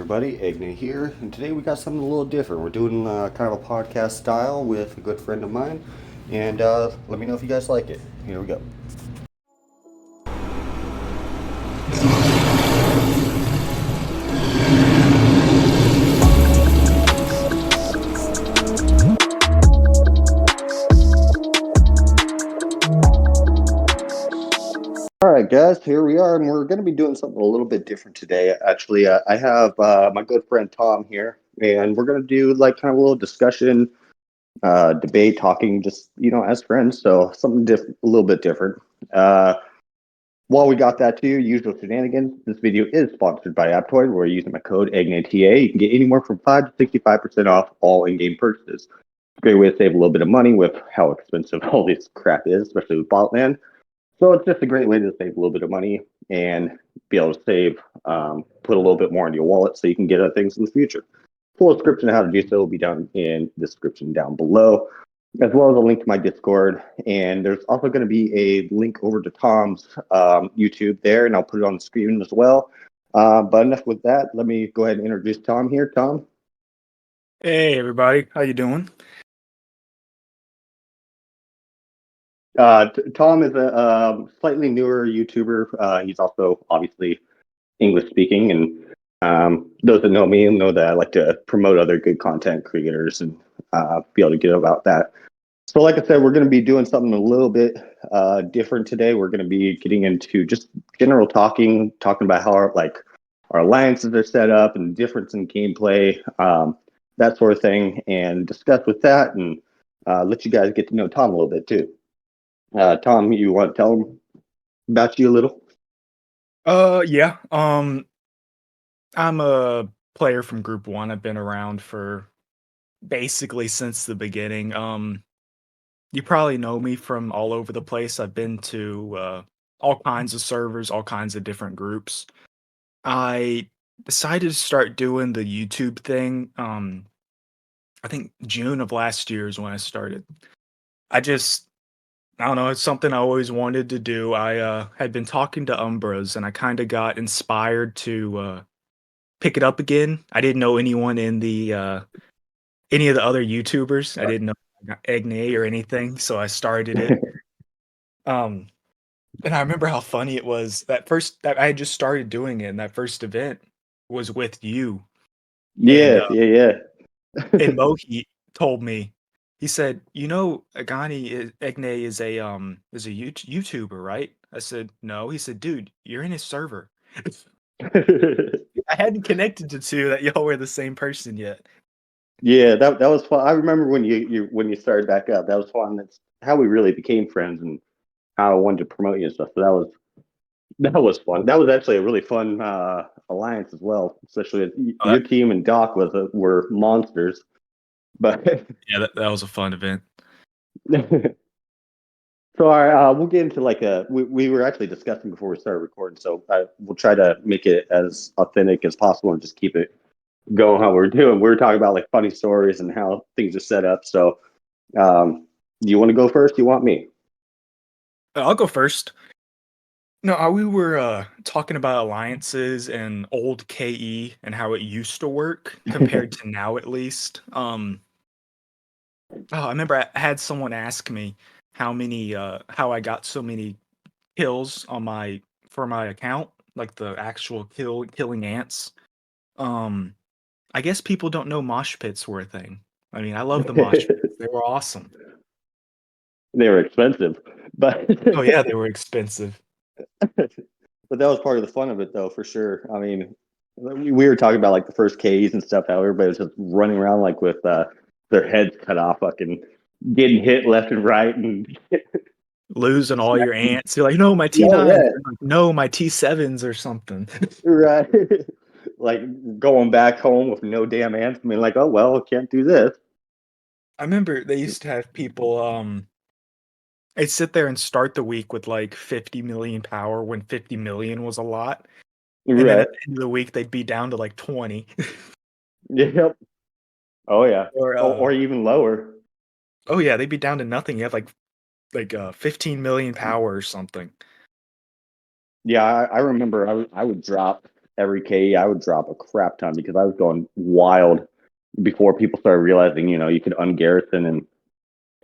Everybody, Eagnai here, and today we got something a little different. We're doing kind of a podcast style with a good friend of mine, and let me know if you guys like it. Here we go. All right, guys, here we are, and we're going to be doing something a little bit different today. Actually, I have my good friend Tom here, and we're going to do like kind of a little discussion, debate, talking, just as friends. So something a little bit different. Uh, While we got that to you, usual shenanigans, this video is sponsored by AppCoins. We're using my code EGNATA. You can get anywhere from 5 to 65% off all in-game purchases. Great way to save a little bit of money with how expensive all this crap is, especially with botland. So it's just a great way to save a little bit of money and be able to save, put a little bit more in your wallet so you can get other things in the future. Full description of how to do so will be down in the description down below, as well as a link to my Discord. And there's also going to be a link over to Tom's YouTube there, and I'll put it on the screen as well. But enough with that. Let me go ahead and introduce Tom here. Tom. Hey everybody, how you doing? Tom is a slightly newer YouTuber. He's also obviously English speaking, and those that know me know that I like to promote other good content creators and be able to get about that. So, like I said, we're going to be doing something a little bit different today. We're going to be getting into just general talking about how our alliances are set up and the difference in gameplay, that sort of thing, and discuss with that and let you guys get to know Tom a little bit too. Tom, you want to tell him about you a little? Yeah. I'm a player from Group 1. I've been around for basically since the beginning. You probably know me from all over the place. I've been to all kinds of servers, all kinds of different groups. I decided to start doing the YouTube thing. I think June of last year is when I started. I don't know, it's something I always wanted to do. I had been talking to Umbras and I kind of got inspired to pick it up again. I didn't know anyone in the any of the other YouTubers. I didn't know Eagnai or anything, so I started it. Um and I remember how funny it was that I had just started doing it, and that first event was with you. And Yeah, yeah, yeah. and Mohi told me, he said, "You know, Eagnai is a YouTuber, right?" I said, "No." He said, "Dude, you're in his server." I hadn't connected to two that y'all were the same person yet. Yeah, that was fun. I remember when you started back up. That was fun. That's how we really became friends and how I wanted to promote you and stuff. So that was fun. That was actually a really fun alliance as well. Especially Oh, your team and Doc were monsters. But yeah, that was a fun event. so we'll get into we were actually discussing before we started recording. So we'll try to make it as authentic as possible and just keep it going how we're doing. We're talking about like funny stories and how things are set up. So do you want to go first? Do you want me? I'll go first. No, we were talking about alliances and old KE and how it used to work compared to now, at least. I remember I had someone ask me how I got so many kills on my for my account, like the actual killing ants. Um, I guess people don't know mosh pits were a thing. I mean, I love the mosh pits. They were awesome. They were expensive, but Oh yeah, they were expensive. but that was part of the fun of it, though, for sure. I mean, we were talking about like the first Ks and stuff, how everybody was just running around like with their heads cut off, fucking getting hit left and right, and Losing all your ants. You're like, no, my oh T9s. yeah, Like, no, my T7s or something. right, like going back home with no damn ants. I mean, like, oh well, can't do this. I remember they used to have people they'd sit there and start the week with like 50 million power when 50 million was a lot. And then Right. at the end of the week they'd be down to like 20. Yep. Oh yeah. Or Or even lower. oh yeah, they'd be down to nothing. You have like 15 million power or something. Yeah, I remember I would drop. every KE, I would drop a crap ton because I was going wild before people started realizing, you could ungarrison and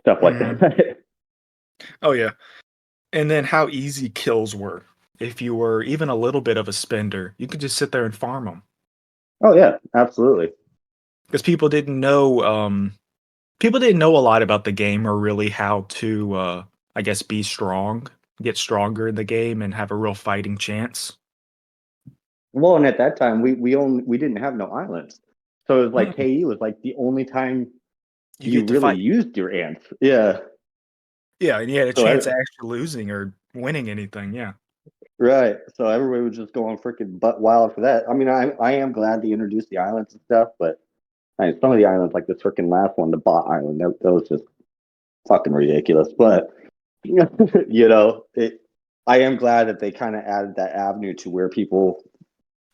stuff like Mhm. that. Oh yeah. And then how easy kills were. If you were even a little bit of a spender, you could just sit there and farm them. Oh yeah, absolutely. Because people didn't know a lot about the game or really how to I guess be strong, get stronger in the game and have a real fighting chance. Well, and at that time we didn't have no islands. So it was like Mm. KE was like the only time You you get to really fight. used your ants. Yeah. Yeah, and you had a So chance of actually losing or winning anything, yeah. right. So everybody was just going freaking butt wild for that. I mean, I am glad they introduced the islands and stuff, but I mean, some of the islands, like the freaking last one, the bot island, that was just fucking ridiculous. But it. I am glad that they kind of added that avenue to where people,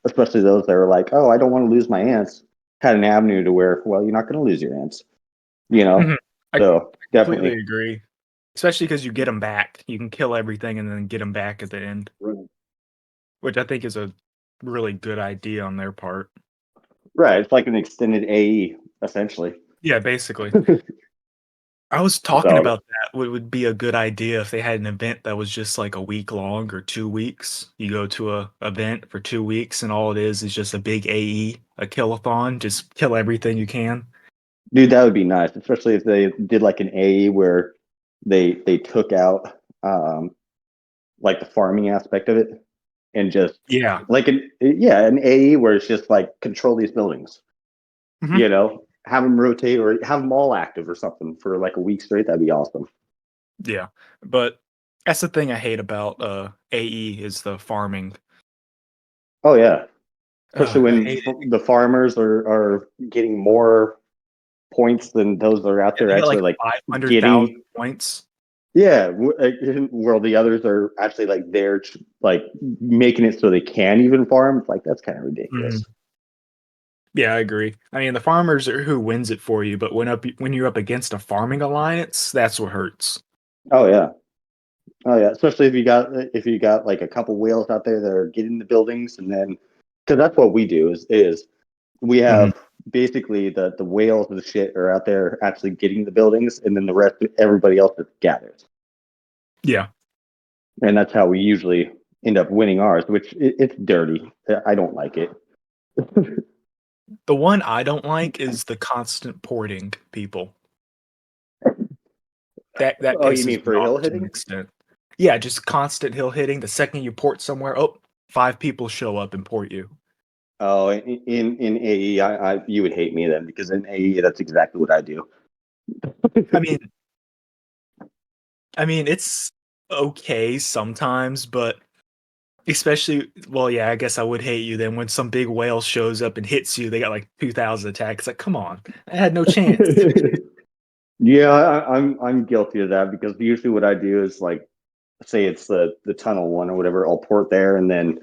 especially those that are like, oh, I don't want to lose my ants, had an avenue to where, well, you're not going to lose your ants, you Mhm. know. I So completely definitely. agree. Especially because you get them back. You can kill everything and then get them back at the end, which I think is a really good idea on their part. Right. It's like an extended AE, essentially. Yeah, basically. I was talking So, about that. What would be a good idea if they had an event that was just like a week long or 2 weeks. You go to a event for 2 weeks and all it is just a big AE, a killathon. Just kill everything you can. dude, that would be nice, especially if they did like an AE where they took out like the farming aspect of it and just Yeah. like an AE where it's just like control these buildings, Hmm. have them rotate or have them all active or something for like a week straight. That'd be awesome. Yeah. But that's the thing I hate about AE is the farming. Oh yeah, especially I when hate it. the farmers are getting more points than those that are out Yeah, there they get actually like like 500,000 getting. points. Yeah, where the others are actually like they're like making it so they can even farm. It's like that's kind of ridiculous. Mhm. Yeah, I agree. I mean, the farmers are who wins it for you, but when you're up against a farming alliance, that's what hurts. Oh yeah, oh yeah. Especially if you got like a couple whales out there that are getting the buildings, and then because that's what we do is we Mhm. have basically the whales and the shit are out there actually getting the buildings, and then the rest everybody else just gathers, Yeah. and that's how we usually end up winning ours. Which it's dirty. I don't like it. The one I don't like is the constant porting people. That Oh, you pisses mean me for off hill to an hitting? extent. Yeah, just constant hill hitting. The second you port somewhere, oh, 5 people show up and port you. Oh, in AE, you would hate me then because in AE, that's exactly what I do. I mean it's okay sometimes, but especially well, yeah, I guess I would hate you then when some big whale shows up and hits you, they got like 2,000 attack. It's like, "Come on. I had no chance." Yeah, I'm guilty of that because usually what I do is like say it's the tunnel one or whatever, I'll port there and then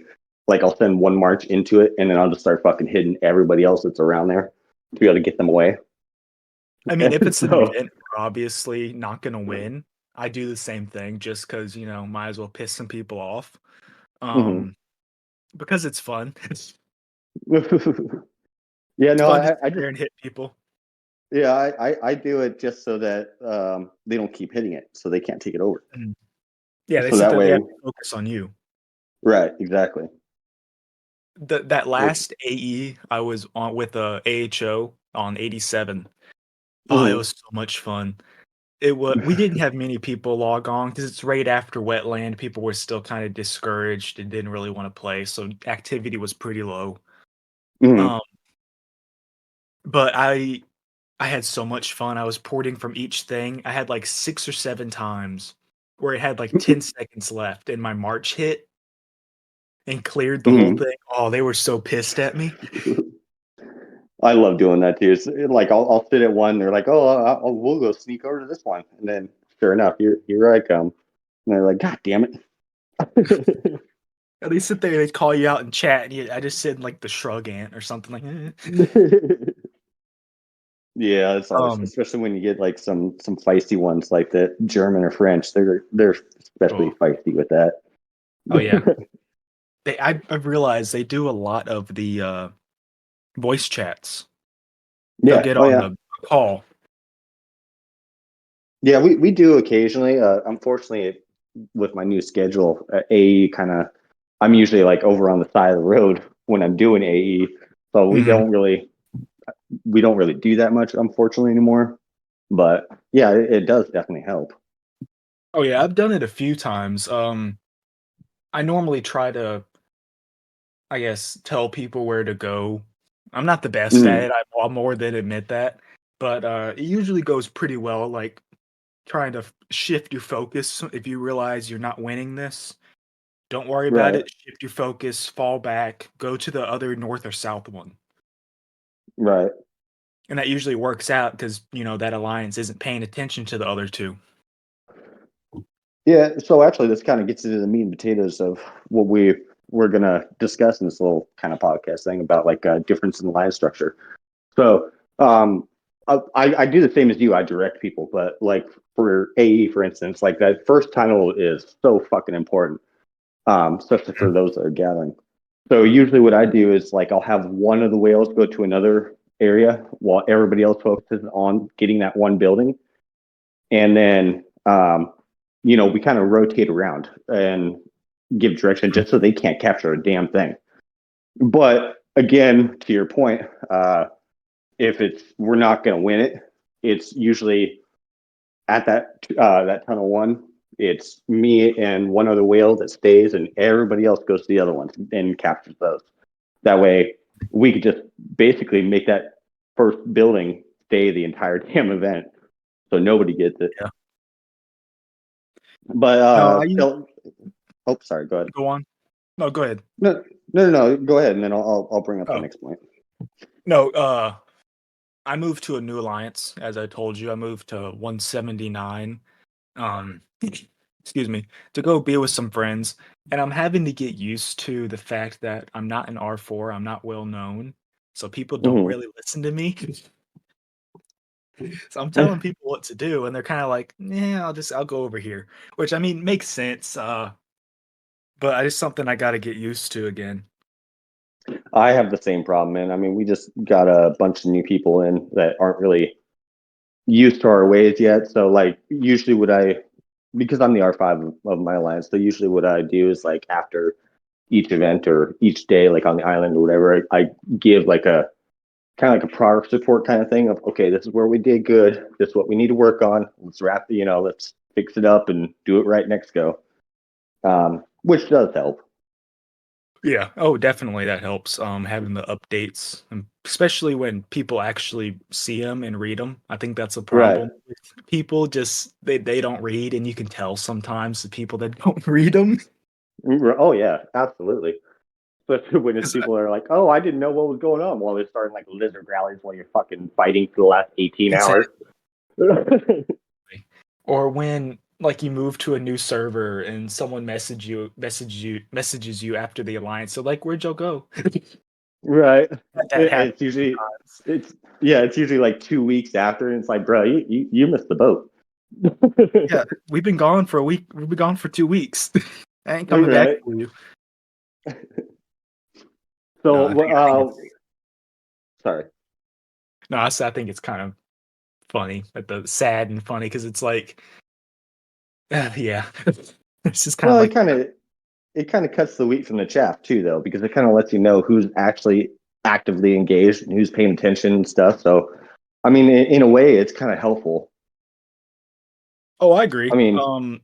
like I'll send one march into it and then I'll just start fucking hitting everybody else that's around there to be able to get them away. I mean, if And it's an so, event we're obviously not gonna win, I do the same thing just because might as well piss some people off, mhm. um, because it's fun. Yeah, It's no, fun to I sit just there and hit people. yeah, I do it just so that they don't keep hitting it, so they can't take it over. Mhm. Yeah, they So sit that there, they way, have to focus on you. right, exactly. That Which, last AE I was on with, AHO on 87. Oh, it mhm, was so much fun. We didn't have many people log on because it's right after wetland, people were still kinda discouraged and didn't really wanna play, so activity was pretty low. mhm. Um, but I had so much fun, I was porting from each thing, I had, like, 6 or 7 times where it had, like, 10 seconds left and my march hit and cleared the whole Mhm. thing. Oh, they were so pissed at me. I love doing that too. It's like I'll sit at one. They're like, "Oh, we'll go sneak over to this one," and then sure enough, here I come. And they're like, "God damn it!" Yeah, they sit there, they call you out in chat, and I just sit in, like, the shrug ant or something like, "Eh." Yeah, it's always Um, especially when you get like some feisty ones like the German or French. They're especially oh, feisty with that. oh, yeah. I've realized they do a lot of the voice chats. They'll Yeah. get Oh on yeah. the call. Yeah, we do occasionally. Unfortunately, with my new schedule, AE kind of, I'm usually like over on the side of the road when I'm doing AE, so Mhm. we don't really do that much, unfortunately, anymore. But yeah, it does definitely help. Oh yeah, I've done it a few times. I normally try to, I guess, tell people where to go. I'm not the best at Mm, it. I'll more than admit that, but it usually goes pretty well. Like trying to shift your focus. If you realize you're not winning this, don't worry about right, it. Shift your focus, fall back, go to the other north or south one. right. And that usually works out because, that alliance isn't paying attention to the other two. Yeah. So actually, this kind of gets into the meat and potatoes of what we're gonna discuss in this little kind of podcast thing about like difference in line structure. So I do the same as you. I direct people, but like for AE, for instance, like that first tunnel is so fucking important, especially for Mhm. those that are gathering. So usually what I do is like I'll have one of the whales go to another area while everybody else focuses on getting that one building, and then we kind of rotate around and give direction just so they can't capture a damn thing. But again, to your point, if it's we're not going to win it, it's usually at that tunnel one. It's me and one other whale that stays, and everybody else goes to the other ones and captures those. That way, we could just basically make that first building stay the entire damn event, so nobody gets it. Yeah. But No, oh, sorry, go ahead. go on. No, go ahead. No, no, go ahead, and then I'll bring up the Oh, next point. no, I moved to a new alliance, as I told you. I moved to 179. Um, excuse me, to go be with some friends, and I'm having to get used to the fact that I'm not an R4. I'm not well known, so people don't Mm-hmm. really listen to me. So I'm telling people what to do, and they're kind of like, "Yeah, I'll go over here," which I mean makes sense. But it's something I got to get used to again. I have the same problem, man. I mean, we just got a bunch of new people in that aren't really used to our ways yet. So, like, usually because I'm the R5 of my alliance, so usually what I do is like after each event or each day, like on the island or whatever, I give like a kind of like a progress report kind of thing of, okay, this is where we did good. This is what we need to work on. Let's fix it up and do it right next go. Which does help. Yeah. Oh, definitely that helps. Having the updates, especially when people actually see them and read them. I think that's a Right. problem. People just they don't read, and you can tell sometimes the people that don't read them. Oh, yeah, absolutely. Especially when it's people are like, oh, I didn't know what was going on while they're starting like lizard rallies while you're fucking fighting for the last 18 hours. Exactly. Or when like you move to a new server and someone messages you after the alliance. So like, where'd y'all go? Right. That happens It's usually sometimes. it's usually like 2 weeks after, and it's like, bro, you missed the boat. Yeah, we've been gone for a week. We've been gone for 2 weeks. I ain't coming back Right. for you. No, So, sorry. no, I think it's kind of funny, like the sad and funny because it's like, yeah, it's just kind of Well, like, it kind of cuts the wheat from the chaff too, though, because it kind of lets you know who's actually actively engaged and who's paying attention and stuff. So, I mean, in a way, it's kind of helpful. oh, I I agree. mean,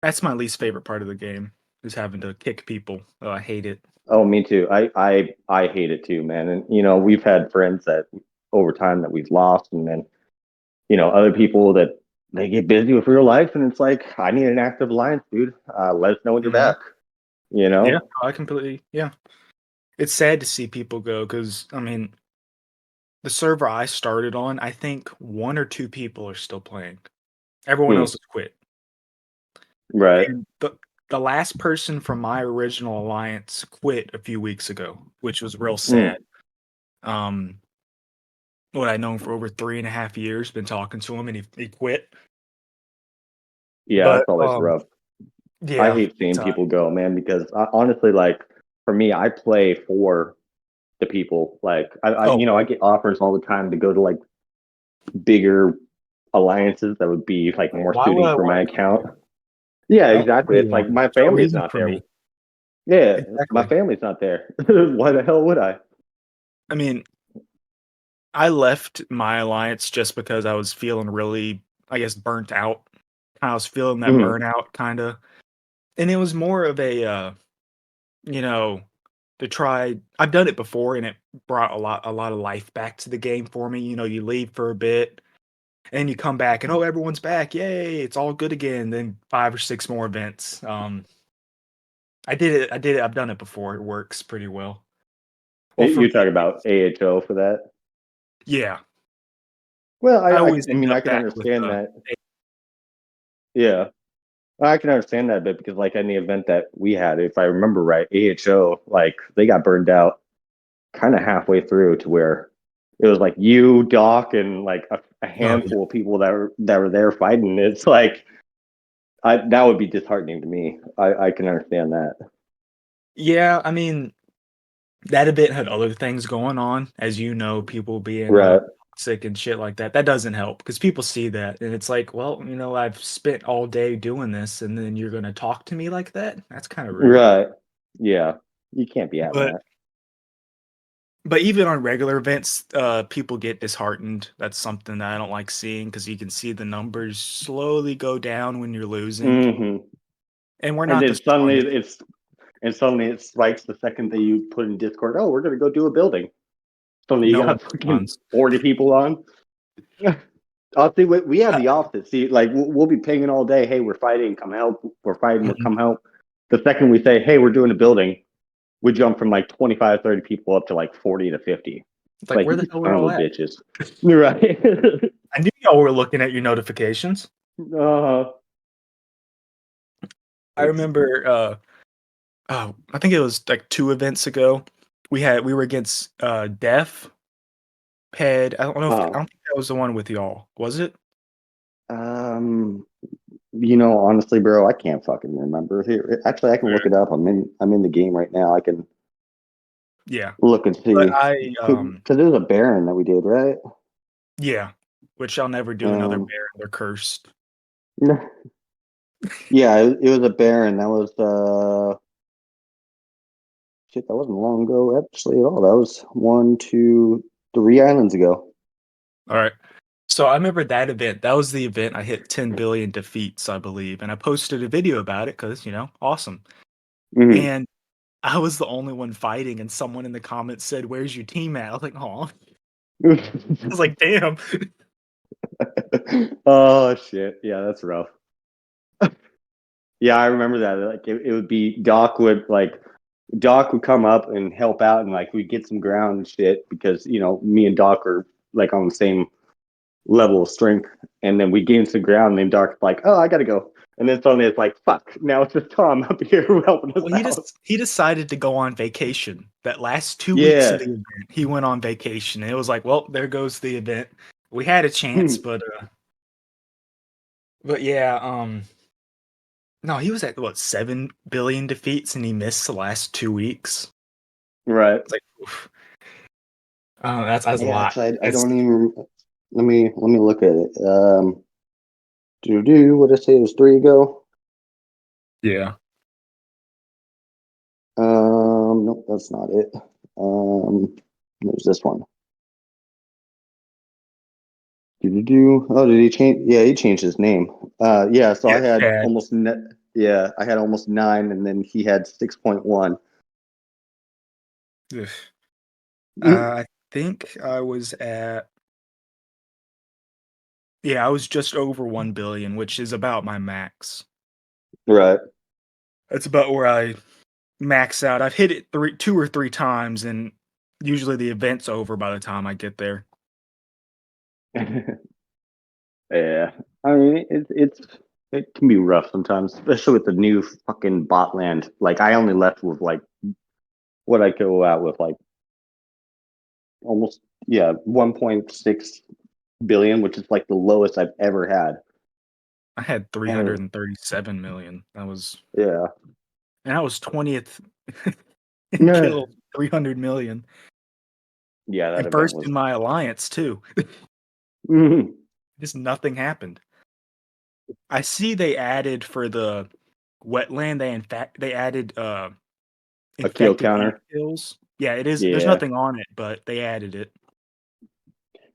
That's my least favorite part of the game is having to kick people. Oh, I hate it. oh, me too. I hate it too, man. And we've had friends that over time that we've lost, and then other people that they get busy with real life, and it's like I need an active alliance, dude. Let us know when you're Mhm. back. You Yeah, know. I completely. Yeah, it's sad to see people go because I mean, the server I started on, I think one or two people are still playing. Everyone Hmm. else has quit. Right. And the last person from my original alliance quit a few weeks ago, which was real Hmm. sad. Um, what I known for over 3.5 years, been talking to him, and he quit. Yeah, But that's always rough. I yeah, hate big seeing time. people go, man, because honestly, like for me, I play for the people. Like Oh, I well, get offers all the time to go to like bigger alliances that would be like more why would suiting I for my want to come account. there? Yeah, Don't exactly. nobody It's like wants. my No family's reason not for there. me. Yeah, my Exactly. family's not there. Why the hell would I? I mean, I left my alliance just because I was feeling really, I guess, burnt out. I was feeling that Hmm. burnout kinda, and it was more of a, you know, to try I've done it before, and it brought a lot of life back to the game for me. You leave for a bit, and you come back, and, "Oh, everyone's back. Yay, it's all good again." Then 5 or 6 more events. I did it, I've done it before, it works pretty well. Well, for You me talk at about least. AHO for that. Yeah. Well, I always I end mean, I up can back with, understand that. Yeah, I can understand that bit because, like, in the event that we had, if I remember right, AHO, like, they got burned out kind of halfway through to where it was like you, Doc, and like a Oh, yeah. handful of people that were there fighting. It's like that would be disheartening to me. I can understand that. Yeah, I mean, that event had other things going on, as you know, people being, Right, toxic and shit like that. That doesn't help because people see that, and it's like, "Well, I've spent all day doing this, and then you're gonna talk to me like that? That's kinda rude." right, yeah. You can't be having But that. but even on regular events, people get disheartened. That's something that I don't like seeing because you can see the numbers slowly go down when you're losing, Hmm. and we're And not then the strongest. suddenly it spikes the second that you put in Discord. Oh, we're gonna go do a building. Suddenly you No one got fucking responds. 40 people on. I'll see. We have Uh, the opposite. See, like we'll be pinging all day. Hey, we're fighting. Come help. We're fighting. We're mhm. come help. The second we say, hey, we're doing a building, we jump from like 25, 30 people up to like 40 to 50. It's It's like, like, "Where you the hell are son of all a at?" bitches. You're right. I knew y'all were looking at your notifications. uh, I it's, remember, oh, I think it was like 2 events ago. We were against, Def, Ped. I uh, don't think that was the one with y'all, was it? um, honestly, bro, I can't fucking remember. Here, actually, I can look Fair. it up. I'm in the game right now. I can Yeah, look and but see. Because it was a Baron that we did, right? yeah, which I'll never do another Um, bear, they're cursed. yeah, it was a Baron. That was shit. That wasn't long ago, actually, at all. That was 3 islands ago. Alright. So I remember that event, that was the event I hit 10 billion defeats, I believe, and I posted a video about it because awesome. Hmm. And I was the only one fighting, and someone in the comments said, "Where's your team at?" I was like, "Aw." I was like, "Damn." Oh shit! Yeah, that's rough. Yeah, I remember that. Like it would be Doc would come up and help out, and like we'd get some ground and shit because me and Doc are like on the same level of strength, and then we gain some ground, and then Doc's like, "Oh, I gotta go," and then suddenly it's like, "Fuck!" Now it's just Tom up here helping us Well, out. he decided to go on vacation. That last 2 weeks of Yeah. the event, he went on vacation, and it was like, "Well, there goes the event." We had a chance, but yeah, no, he was at, what, 7 billion defeats, and he missed the last 2 weeks. Right. It's like, oof. That's a Yeah, lot. actually, I It's don't even. Let me look at it. What did I say? It was 3 ago. yeah. Nope, that's not it. There's this one. Oh, did he change? Yeah, he changed his name. Yeah. So Yeah, I had Chad. almost net. Yeah, I had almost 9, and then he had 6.1. Ugh. I think I was at yeah, I was just over 1 billion, which is about my max. Right. That's about where I max out. I've hit it 2 or 3 times, and usually the event's over by the time I get there. Yeah. I mean, it can be rough sometimes, especially with the new fucking botland. Like I only left with like what I go out with like almost 1.6 billion, which is like the lowest I've ever had. I had And 337 million. That was yeah, and I was 20th and Yeah, kill 300 million. yeah, that And event first was. in my alliance too. Mhm. Just nothing happened. I see they added for the wetland, they added A kill infected ant counter. kills. Yeah, it is there's Yeah, nothing on it, but they added it.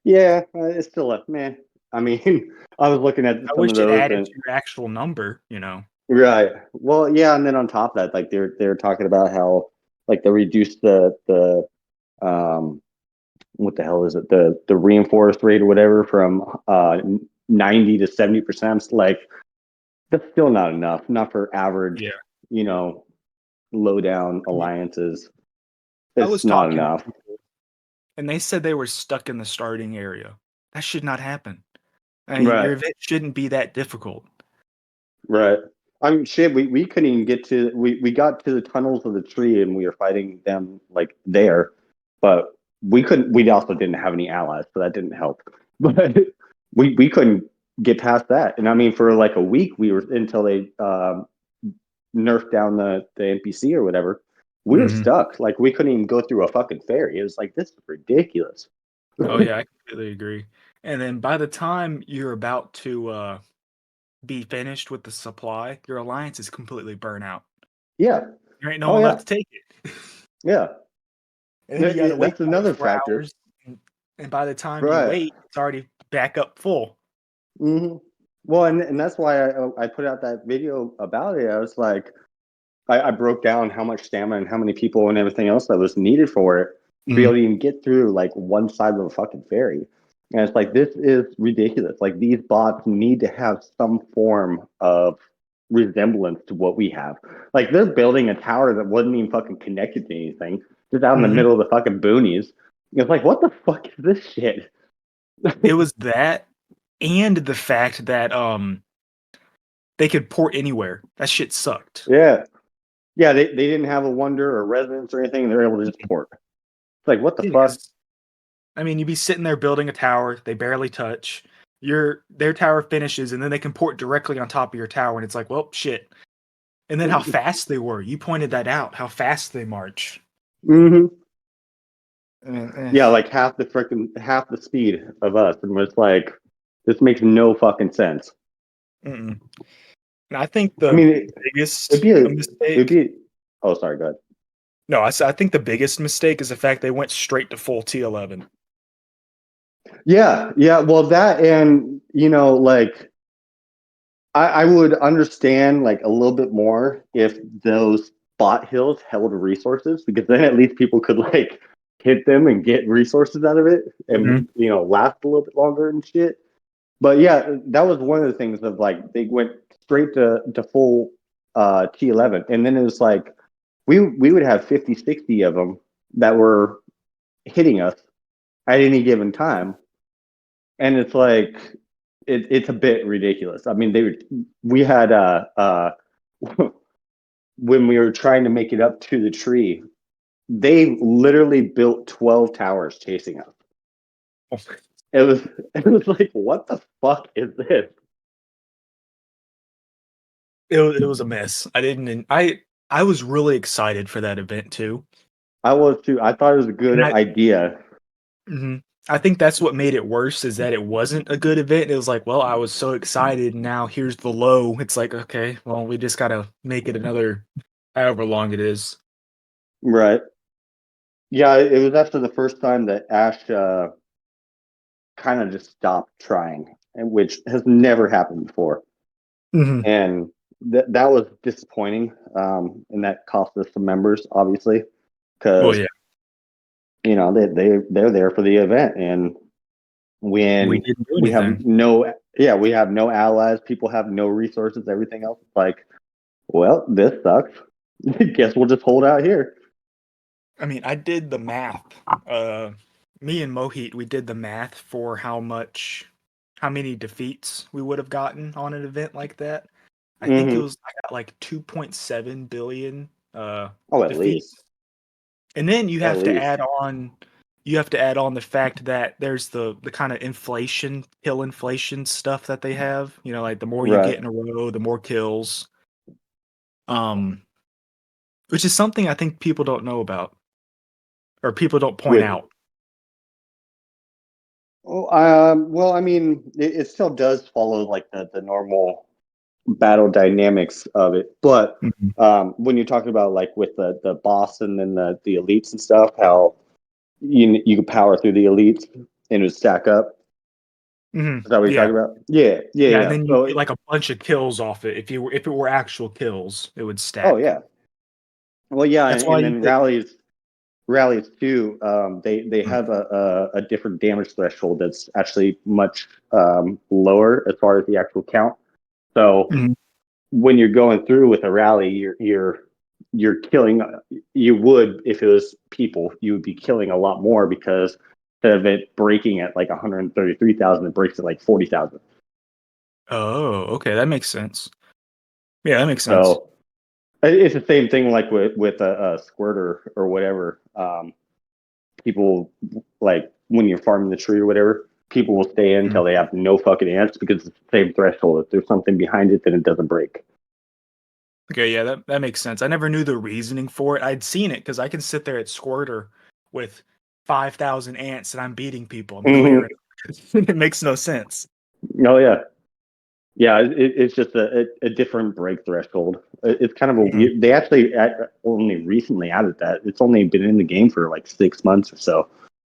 yeah, it's still a man. I mean, I was looking at I some wish of it those added and to your actual number, you know? right. Well, yeah, and then on top of that, like they're talking about how like they reduced the um what the hell is it, the reinforced rate or whatever from 90 to 70%. Like that's still not enough, not for average, Yeah. you know, low down I mean, alliances. I It's was not talking to enough. people, and they said they were stuck in the starting area. That should not happen. I mean, your Right. event shouldn't be that difficult. Right. I mean, shit, we couldn't even get to, we got to the tunnels of the tree and we were fighting them like there, but we also didn't have any allies, so that didn't help. But we couldn't get past that. And I mean, for like a week, we were until they nerfed down the NPC or whatever. We were Mhm. stuck. Like we couldn't even go through a fucking ferry. It was like, this is ridiculous. Oh, yeah, I completely agree. And then by the time you're about to, be finished with the supply, your alliance is completely burnt out. Yeah. There ain't no Oh one yeah. left to take it. Yeah. And then you gotta wait That's another 24 factor. hours, and by the time you Right. wait, it's already back up full. Hmm. Well, and that's why I put out that video about it. I was like, I broke down how much stamina and how many people and everything else that was needed for it to be able Mhm, to even get through like one side of a fucking ferry. And it's like, this is ridiculous. Like, these bots need to have some form of resemblance to what we have. Like, they're building a tower that wasn't even fucking connected to anything, just out in the mhm. middle of the fucking boonies. It's like, what the fuck is this shit? It was that and the fact that, they could port anywhere. That shit sucked. Yeah. Yeah, they didn't have a wonder or residence or anything. They're able to just port. It's like, what the Yeah, fuck? because I mean, you'd be sitting there building a tower, they barely touch. Their tower finishes, and then they can port directly on top of your tower, and it's like, "Well, shit." And then how fast they were. You pointed that out, how fast they march. Hmm. I mean, Yeah, like half the speed of us, and it's like, this makes no fucking sense. mm-mm. And I think I the mean, it'd biggest be a, it'd mistake be. Oh, sorry, go ahead. no, I think the biggest mistake is the fact they went straight to full T11. Yeah, yeah. Well, that and like I would understand like a little bit more if those spot hills held resources because then at least people could like hit them and get resources out of it and Mhm, last a little bit longer and shit. But yeah, that was one of the things of like they went straight to full T11 and then it was like we would have 50, 60 of them that were hitting us at any given time and it's like it's a bit ridiculous. I mean, we had when we were trying to make it up to the tree, they literally built 12 towers chasing us. It was it was like, what the fuck is this? it was a mess. I was really excited for that event too, I was too. I thought it was a good and idea. mhm, I think that's what made it worse is that it wasn't a good event. It was like, well, I was so excited, and now here's the low. It's like, okay, well, we just gotta make it another however long it is. Right. Yeah, it was after the first time that Ash kind of just stopped trying, and which has never happened before. Mhm. And that was disappointing. And that cost us some members, obviously, Well, because yeah, they're there for the event, and we when didn't do anything. we have no allies, people have no resources, everything else. It's like, well, this sucks. Guess we'll just hold out here. I mean, I did the math. Me and Mohit, we did the math for how many defeats we would have gotten on an event like that. I think Hmm. I got like 2.7 billion Oh, at least, defeats. And then at least, you have to add on the fact that there's the kind of kill inflation stuff that they have. You know, like the more you right? get in a row, the more kills. Um which is something I think people don't know about or people don't point with out. well, I mean, it still does follow like the normal battle dynamics of it. But Mhm. when you're talking about like with the boss and then the elites and stuff, how you can power through the elites and it would stack up. Mhm. Is that what you're Yeah. talking about? Yeah, yeah, Yeah, and yeah. then you So get, like, a bunch of kills off it. If it were actual kills, it would oh stack. yeah. Well, yeah, That's why and you then get rallies too. They mm, have a different damage threshold that's actually much lower as far as the actual count. So mhm. when you're going through with a rally, you're killing. You would if it was people, you would be killing a lot more because instead of it breaking at like 133,000, it breaks at like 40,000. Oh, okay, that makes sense. Yeah, that makes sense. So it's the same thing like with a squirter or whatever. People like when you're farming the tree or whatever, people will stay in Mhm. until they have no fucking ants because it's the same threshold. If there's something behind it, then it doesn't break. Okay, yeah, that makes sense. I never knew the reasoning for it. I'd seen it because I can sit there at Squirter with 5,000 ants and I'm beating people. I'm Mm-hmm. clearing. It makes no sense. Oh yeah, yeah. It's just a different break threshold. It's kind of a Mhm. weird. They actually only recently added that. It's only been in the game for like 6 months or so,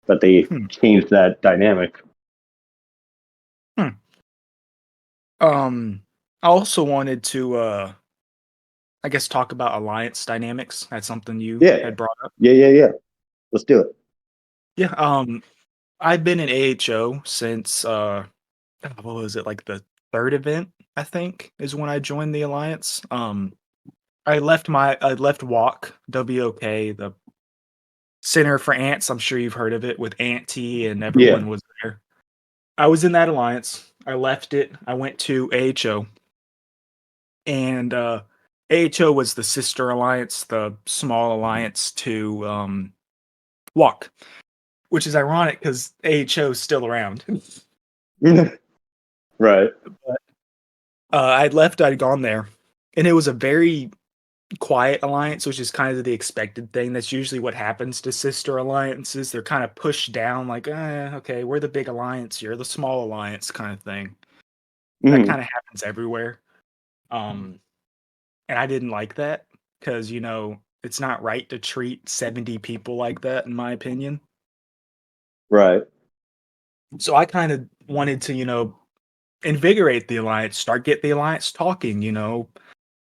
but they Hmm. changed that dynamic. Hmm. I also wanted to, I guess, talk about alliance dynamics. That's something you Yeah, had brought up. yeah, yeah, yeah. Let's do it. Yeah. I've been in AHO since what was it, like the third event, I think, is when I joined the alliance. I left WOK, the Center for Ants. I'm sure you've heard of it with Auntie and Yeah. everyone was there. I was in that alliance. I left it. I went to AHO and AHO was the sister alliance, the small alliance to WOK, which is ironic because AHO is still around. Right. But I'd left, I'd gone there, and it was a very quiet alliance, which is kind of the expected thing. That's usually what happens to sister alliances. They're kind of pushed down, like, okay, we're the big alliance, you're the small alliance, kind of thing. That Mm-hmm. kind of happens everywhere. Um, and I didn't like that because it's not right to treat 70 people like that, in my opinion. Right. So I kind of wanted to, invigorate the alliance, start get the alliance talking,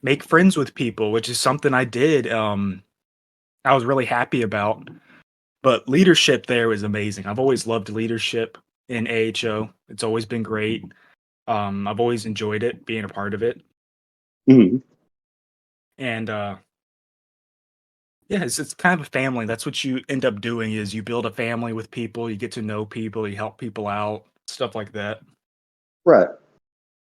make friends with people, which is something I did. I was really happy about. But leadership there was amazing. I've always loved leadership in AHO. It's always been great. I've always enjoyed it, being a part of it. Mm-hmm. And yeah, it's kind of a family. That's what you end up doing is you build a family with people, you get to know people, you help people out, stuff like that. Right.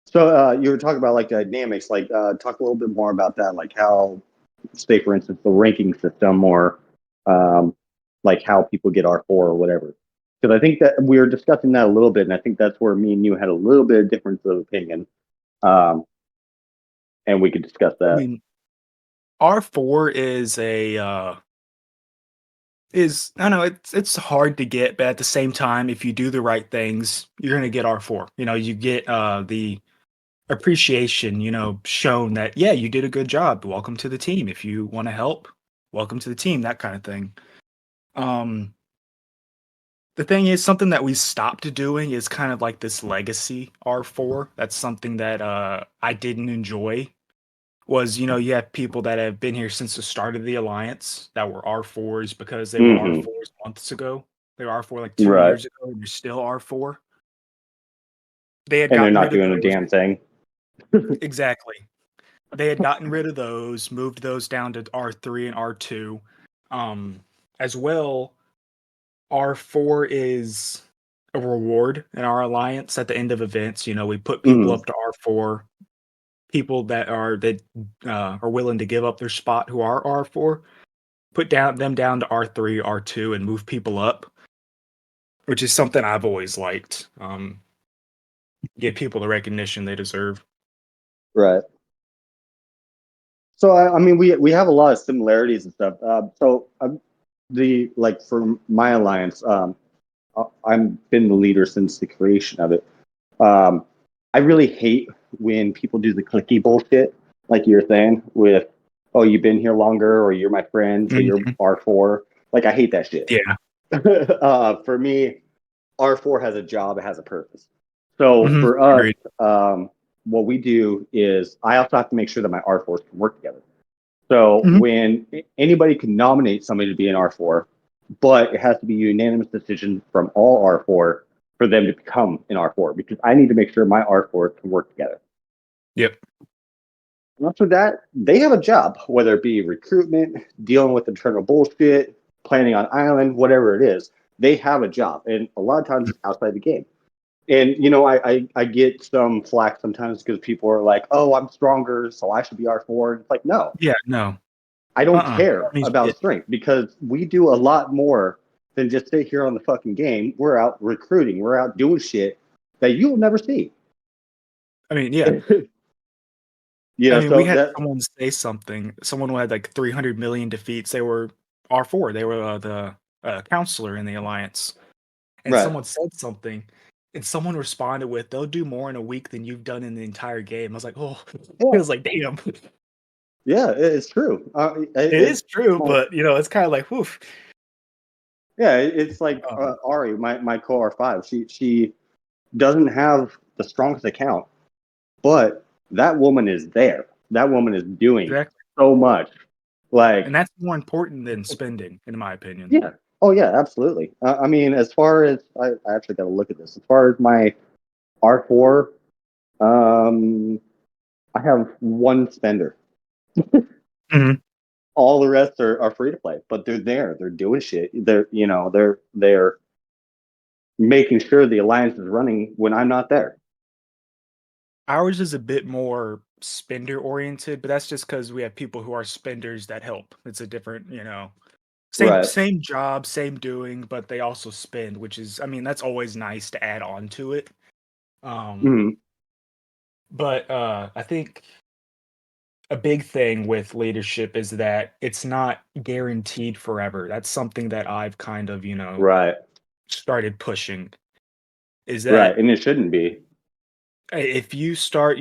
So you were talking about like dynamics, like talk a little bit more about that, like how, say for instance, the ranking system or um, like how people get R4 or whatever. Because I think that we were discussing that a little bit, and I think that's where me and you had a little bit of difference of opinion, um, and we could discuss I that. mean, R4 is a is I know it's hard to get, but at the same time, if you do the right things, you're gonna get R4. You get the appreciation, shown that, yeah, you did a good job. Welcome to the team. If you want to help, welcome to the team, that kind of thing. Um, the thing is, something that we stopped doing is kind of like this legacy R4. That's something that I didn't enjoy. Was you have people that have been here since the start of the alliance that were R4s because they were Mm-hmm. R4s months ago. They were R4 like two Right. years ago, and they're still R4. They had And they're gotten not rid of doing a those. damn thing. Exactly. They had gotten rid of those, moved those down to R3 and R2. Um, as well, R4 is a reward in our alliance at the end of events. We put people Mm-hmm. up to R4. People that are willing to give up their spot who are R4, put them down to R3, R2, and move people up, which is something I've always liked. Give people the recognition they deserve. Right. So I mean, we have a lot of similarities and stuff. The like for my alliance, I've been the leader since the creation of it. Um, I really hate when people do the clicky bullshit, like you're saying, with oh you've been here longer or you're my friend, so you're Mhm. R4. Like I hate that shit. Yeah. For me, R4 has a job, it has a purpose. So Mhm. for us, Agreed. what we do is I also have to make sure that my R4s can work together. So Mhm. when anybody can nominate somebody to be an R4, but it has to be a unanimous decision from all R4 for them to become an R4 because I need to make sure my R4 can work together. Yep. And after that, they have a job, whether it be recruitment, dealing with internal bullshit, planning on island, whatever it is. They have a job, and a lot of times it's outside the game. And you know, I get some flack sometimes because people are like, "Oh, I'm stronger, so I should be R4." And it's like, no, Yeah, no. I don't That care means about shit. strength because we do a lot more than just sit here on the fucking game. We're out recruiting, we're out doing shit that you'll never see. I mean, yeah. You I know, mean, we so had that someone say something. Someone who had like 300 million defeats. They were R4. They were the counselor in the alliance. And right. someone said something, and someone responded with, "They'll do more in a week than you've done in the entire game." I was like, "Oh," it Yeah, was like, "Damn." yeah, it's true. It is true, but it's kind of like, "Woof." Yeah, it's like Um, Ari, my co R5. She doesn't have the strongest account, but that woman is there. That woman is doing exactly. so much. And Like, that's more important than spending, in my opinion. yeah. Oh, yeah, absolutely. I mean, as far as I actually got to look at this. As far as my R4, um, I have one spender. Mhm. All the rest are free to play, but they're there. They're doing shit. They're making sure the alliance is running when I'm not there. Ours is a bit more spender oriented, but that's just because we have people who are spenders that help. It's a different, same Right. same job, same doing, but they also spend, which is, I mean, that's always nice to add on to it. Um, Mhm. but I think a big thing with leadership is that it's not guaranteed forever. That's something that I've kind of, Right. started pushing. Is Right. that And it shouldn't be. if you start,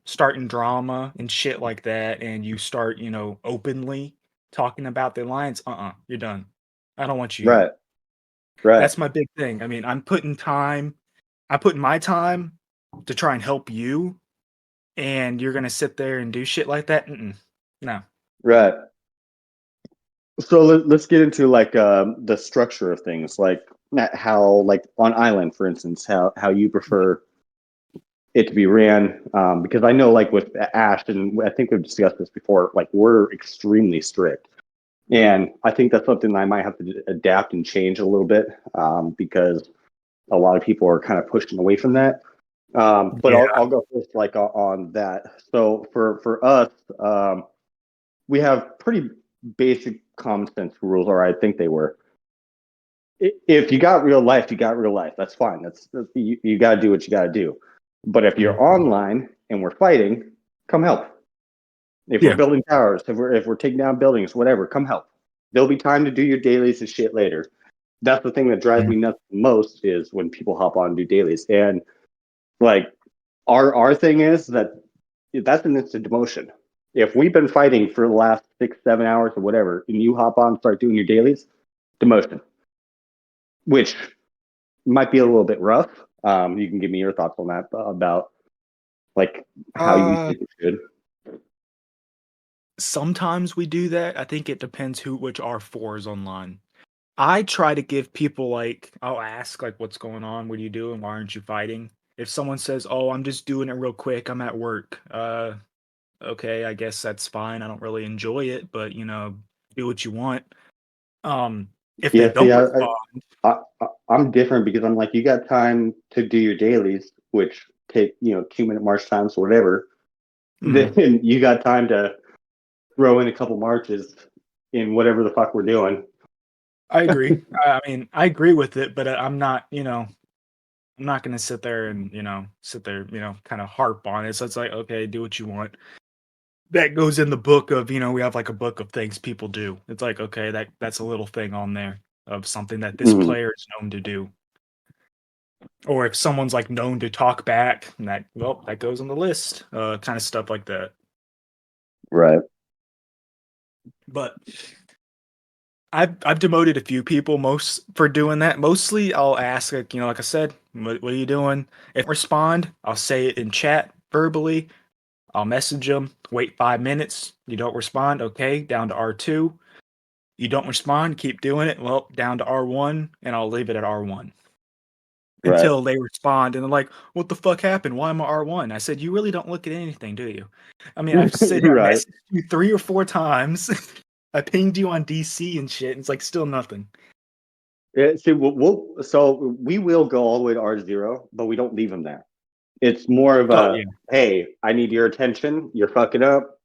starting drama and shit like that, and you start, openly talking about the alliance, you're done. I don't want you here. Right. Right. That's my big thing. I mean, I'm putting my time to try and help you, and you're gonna sit there and do shit like that? Mm-mm. No. Right. So let's get into like the structure of things, like how, like on Island, for instance, how you prefer it to be ran. Because I know, like with Ash, and I think we've discussed this before, like we're extremely strict, and I think that's something that I might have to adapt and change a little bit because a lot of people are kind of pushing away from that. But Yeah. I'll go first, like on that. So for us, we have pretty basic common sense rules, or I think they were. If you got real life, you got real life. That's fine. That's you got to do what you got to do. But if you're Mhm. online and we're fighting, come help. If we're Yeah. building towers, if we're taking down buildings, whatever, come help. There'll be time to do your dailies and shit later. That's the thing that drives Mhm. me nuts the most is when people hop on and do dailies. And like our thing is that that's an instant demotion. If we've been fighting for the last 6, 7 hours or whatever, and you hop on and start doing your dailies, demotion, which might be a little bit rough. You can give me your thoughts on that about like how you Uh, think it should. Sometimes we do that. I think it depends which R4 is online. I try to give people like I'll ask like what's going on, what are you doing, why aren't you fighting? If someone says, "Oh, I'm just doing it real quick, I'm at work." Okay, I guess that's fine. I don't really enjoy it, but do what you want. If they Yeah, see, don't respond, I'm different because I'm like, you got time to do your dailies, which take 2 minute march times, or whatever. mhm, Then you got time to throw in a couple marches in whatever the fuck we're doing. I agree. I mean, I agree with it, but I'm not, I'm not gonna sit there and, kind of harp on it. So it's like, okay, do what you want. that goes in the book of, we have like a book of things people do. It's like, okay, that's a little thing on there of something that this Mhm. player is known to do. Or if someone's like known to talk back, and that goes on the list. Kind of stuff like that. Right. But I've demoted a few people most for doing that. Mostly I'll ask, like, like I said, what are you doing? If I respond, I'll say it in chat verbally. I'll message them, wait 5 minutes. You don't respond, okay, down to R2. You don't respond, keep doing it. Well, down to R1, and I'll leave it at R1 Right. until they respond and they're like, "What the fuck happened? Why am I R1?" I said, "You really don't look at anything, do you?" I mean, I've said I Right. messaged you 3 or 4 times. I pinged you on DC and shit, and it's like still nothing. Yeah, see, so we will go all the way to R0, but we don't leave them there. It's more of Oh, a, yeah. hey, I need your attention. You're fucking up.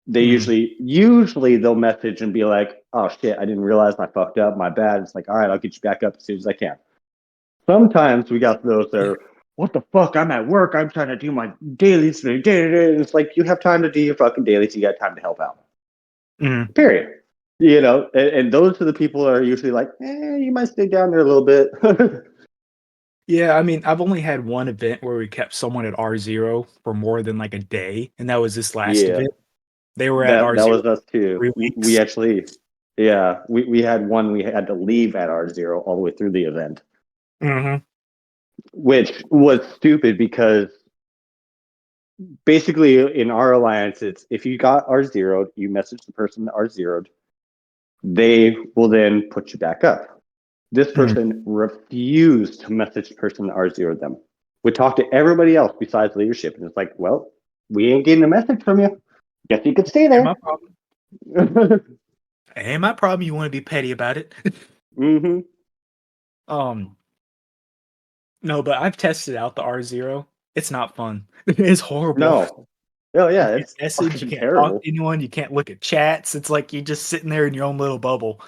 They Mm. usually they'll message and be like, oh shit, I didn't realize I fucked up. My bad. It's like, all right, I'll get you back up as soon as I can. Sometimes we got those that are, what the fuck? I'm at work. I'm trying to do my dailies. And it's like, you have time to do your fucking dailies. You got time to help out. Mhm. Period. And those are the people that are usually like, you might stay down there a little bit. Yeah, I mean, I've only had one event where we kept someone at R0 for more than, like, a day, and that was this last Yeah, event. They were at that R0 was us for too. 3 We weeks. actually, yeah, we had one we had to leave at R0 all the way through the event, Mhm. which was stupid because basically in our alliance, it's if you got R0, you message the person that R0'd, they will then put you back up. This Mhm. person refused to message the person that R0'd them. We talked to everybody else besides leadership, and it's like, well, we ain't getting a message from you. Guess you could stay Ain't my there. problem. Ain't my problem, you wanna be petty about it. hmm Um, no, but I've tested out the R0. It's not fun. It's horrible. No. Oh You yeah, can't it's message, you fucking can't talk to terrible. anyone, you can't look at chats, it's like you're just sitting there in your own little bubble.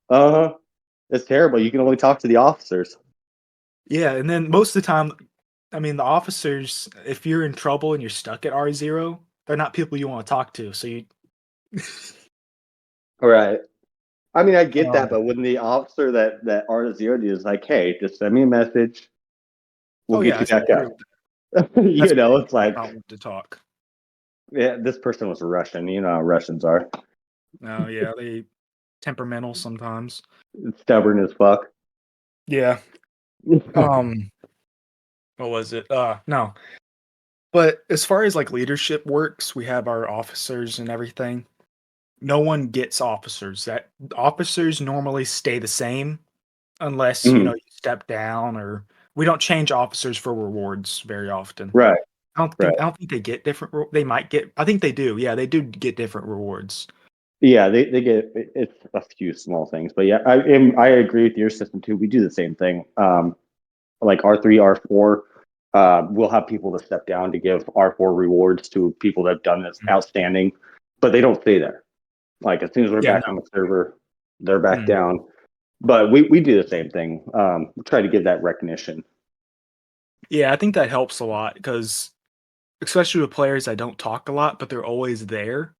Uh it's terrible. You can only talk to the officers. Yeah, and then most of the time, I mean, the officers, if you're in trouble and you're stuck at R0, they're not people you wanna talk to, so you Right. I mean, I get that, um, but when the officer that R0'd is like, hey, just send me a message, we'll oh, get yeah, you I back agree up. with that. That's when It's I not like, want to talk. yeah, this person was Russian. You know how Russians are. Oh, yeah, they temperamental sometimes. Stubborn as fuck. Yeah, um, what was it? No. But as far as, like, leadership works, we have our officers and everything. No one gets officers. That officers normally stay the same unless, Mhm. you step down or we don't change officers for rewards very often. Right, right. I don't think they get different they might get I think they do. Yeah, they do get different rewards. Yeah, they get it's a few small things, but yeah, I agree with your system too. We do the same thing. Like R3, R4, we'll have people to step down to give R4 rewards to people that have done this Mm. outstanding, but they don't stay there. Like as soon as we're Yeah, back no. on the server, they're back Mm. down. But we do the same thing. We try to give that recognition. Yeah, I think that helps a lot because especially with players that don't talk a lot, but they're always there,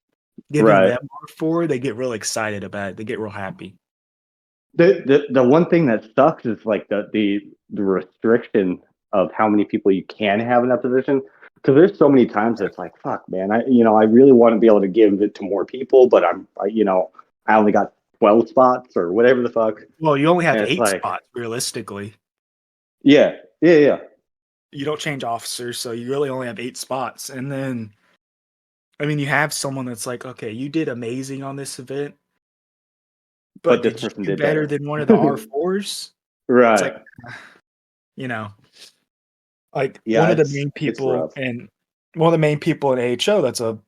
giving Right. them R4, they get real excited about it. They get real happy. The one thing that sucks is like the restriction of how many people you can have in that position. Because there's so many times it's like, fuck, man, I really want to be able to give it to more people, but I only got 12 spots or whatever the fuck, Well, you only have and it's 8 like, spots realistically. yeah, yeah, yeah. You don't change officers, so you really only have 8 spots, and then, I mean, you have someone that's like, "Okay, you did amazing on this event, but But this did you person do did better better. than one of the R4s?" It's Right. like, you know, like, Yeah, it's rough. one of the main people in AHO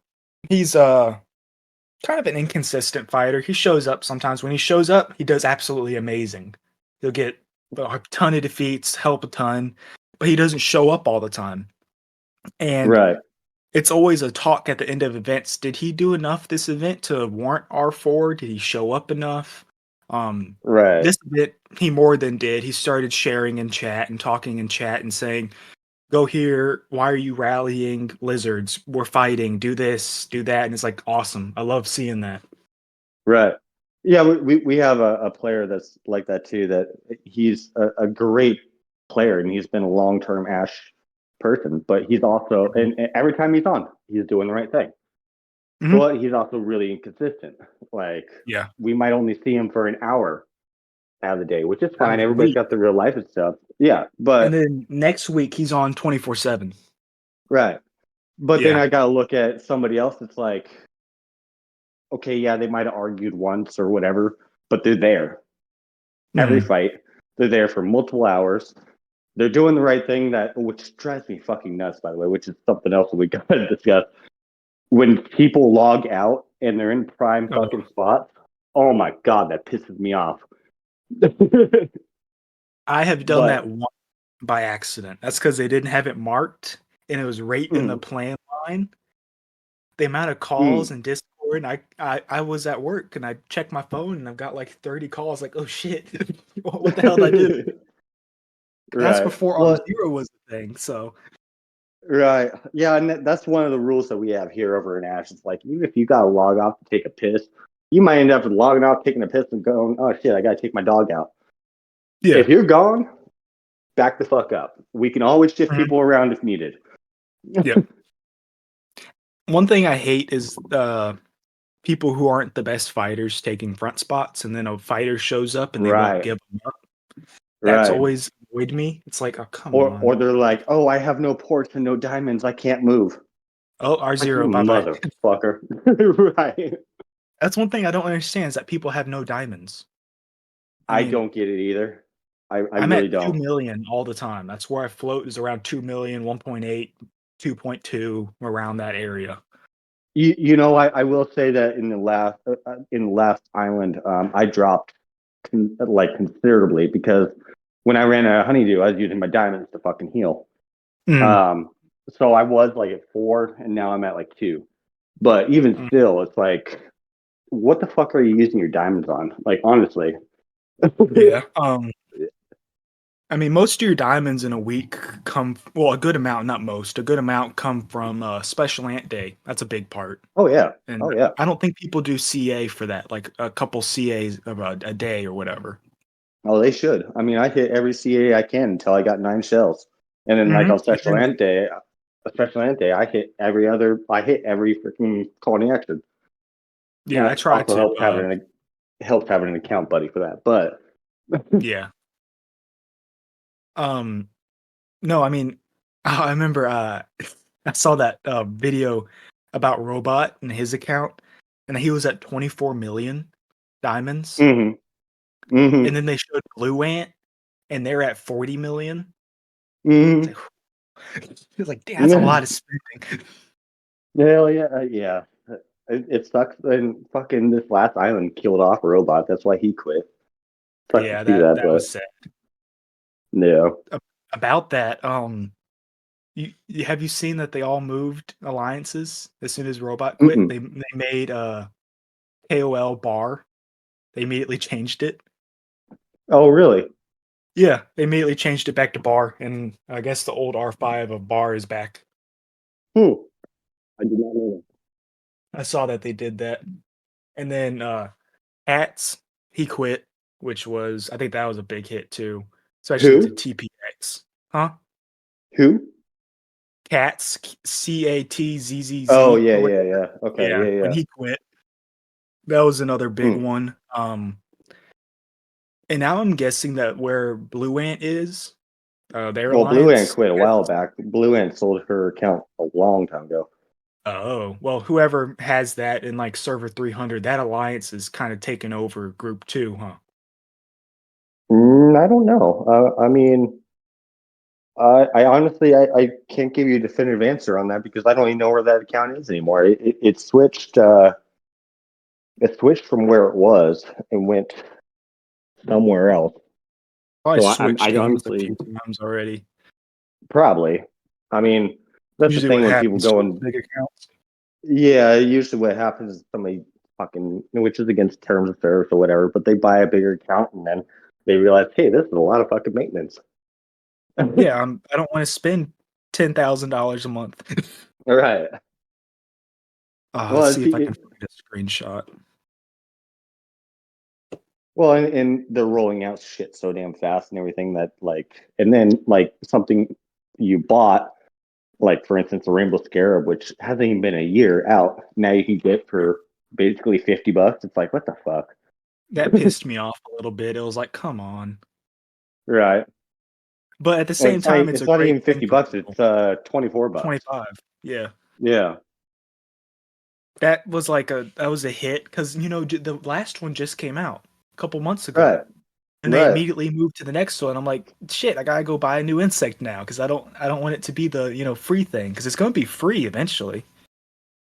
he's, kind of an inconsistent fighter. He shows up sometimes. When he shows up, he does absolutely amazing. He'll get a ton of defeats, help a ton, but he doesn't show up all the time, and Right. it's always a talk at the end of events. Did he do enough this event to warrant R4? Did he show up enough? Right. This event, he more than did. He started sharing in chat and talking in chat and saying, go here. Why are you rallying lizards? We're fighting. Do this, do that, and it's like awesome. I love seeing that. Right. Yeah, we have a player that's like that too. That he's a great player, and he's been a long term Ash person. But he's also, and every time he's on, he's doing the right thing. Mhm. But he's also really inconsistent. Like Yeah, we might only see him for an hour out of the day, which is out fine. of the Everybody's week, got their real life and stuff. Yeah, and but then next week he's on 24/7. right. But then Yeah. I got to look at somebody else that's like, okay, yeah, they might have argued once or whatever, but they're there every Mhm. fight. They're there for multiple hours. They're doing the right thing, that which drives me fucking nuts, by the way, which is something else that we got to discuss. When people log out and they're in prime Oh, fucking spots, oh my god, that pisses me off. I have done But that once by accident. That's because they didn't have it marked, and it was right in the mm, plan line. The amount of calls mm. and Discord, and I was at work and I checked my phone and I've got like 30 calls. Like, oh shit, what the hell did I do? And that's Right. before Well, R0 was the thing. So right. Yeah, and that's one of the rules that we have here over in Ash. It's like even if you gotta log off to take a piss, you might end up logging off, taking a piss, and going, "Oh shit, I gotta take my dog out." yeah. If you're gone, back the fuck up. We can always shift Mhm. people around if needed. Yep. One thing I hate is people who aren't the best fighters taking front spots, and then a fighter shows up and they won't Right. give them up. That's Right. always annoyed me. It's like, oh come Or on. they're like, "Oh, I have no ports and no diamonds. I can't move." Oh, Like you R0, bye bye. motherfucker. Right. That's one thing I don't understand is that people have no diamonds. I I mean, don't get it either. I I'm really at 2 don't. million all the time. That's where I float is around 2 million, 1.8, 2.2, around that area. You know, I will say that in the last island, I dropped like considerably because when I ran a honeydew, I was using my diamonds to fucking heal. Mm, Um, so I was like at 4, and now I'm at like 2. But even mm, still, it's like, what the fuck are you using your diamonds on? Like honestly. yeah. I mean, most of your diamonds in a week come, well, a good amount, not most, a good amount come from Special Ant Day. That's a big part. Oh yeah, And oh yeah. I don't think people do CA for that, like a couple CAs of a day or whatever. Oh, they should. I mean, I hit every CA I can until I got 9 shells, and then like Hmm. on special ant day, I hit every other. I hit every freaking colony action, and Yeah, I it try also to. helps having an account buddy for that. But Yeah. Um, no, I mean, I remember I saw that video about Robot and his account, and he was at 24 million diamonds, hmm hmm and then they showed Blue Ant, and they're at 40 million. It's hmm like, it's like, damn, that's a lot of spending. hell yeah, yeah. It sucks. And fucking this last island killed off a robot. That's why he quit. Sucks to Yeah, see that, that but was sad. yeah. About that, have you seen that they all moved alliances as soon as Robot quit? Mm-mm. They made KOL bar. They immediately changed it. Oh really? Yeah, they immediately changed it back to bar, and I guess the old R5 of bar is back. Hmm. I did not know I saw that they did that. And then Hats, he quit, which was I think that was a big hit too, that. especially to Who? TPX. Huh? Who? Cats, Oh CATZZZ yeah, or yeah, whatever. yeah. Okay, Yeah, yeah, when yeah. he quit, that was another big Hmm. one. And now I'm guessing that where Blue Ant is, their Well, Blue Ant alliance quit a while has. back. Blue Ant sold her account a long time ago. Oh, well, whoever has that in like server 300, that alliance is kind of taken over group 2, huh? I don't know. I mean, I honestly I can't give you a definitive answer on that because I don't even know where that account is anymore. It switched. It switched from where it was and went somewhere else. Probably So switched I teams a honestly few times already. probably. I mean, that's the Usually what thing when people happens go to and big accounts. yeah, usually what happens is somebody fucking, which is against terms of service or whatever, but they buy a bigger account and then they realize, hey, this is a lot of fucking maintenance. Yeah, I don't want to spend. $10,000 a month. All right. Let's Well, see if I can find a screenshot. well, and they're rolling out shit so damn fast and everything that like, and then like something you bought, like for instance, a Rainbow Scarab, which hasn't even been a year out, now you can get for basically $50. It's like, what the fuck? That pissed me off a little bit. It was like, come on. Right. But at the And same time, it's a it's not great even thing for $50. people. It's 24 bucks. 25. Yeah. Yeah. That was a hit because the last one just came out a couple months ago, Right. and they Right. immediately moved to the next one. I'm like, shit, I gotta go buy a new insect now because I don't want it to be the free thing because it's gonna be free eventually.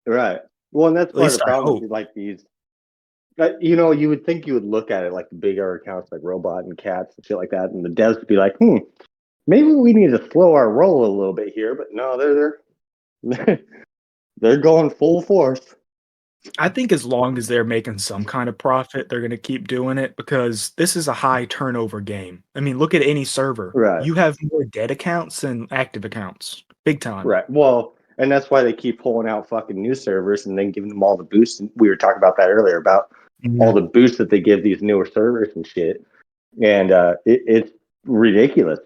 Right. Well, and that's At part of least the I problem hope. with like these. You would think you would look at it like the bigger accounts like Robot and Cats and shit like that, and the devs would be like, maybe we need to slow our roll a little bit here. But no, they're they're going full force. I think as long as they're making some kind of profit, they're gonna keep doing it because this is a high turnover game. I mean, look at any server. Right. You have more dead accounts than active accounts, big time. Right. Well, and that's why they keep pulling out fucking new servers and then giving them all the boosts. And we were talking about that earlier about all Mhm. the boosts that they give these newer servers and shit. And it's ridiculous.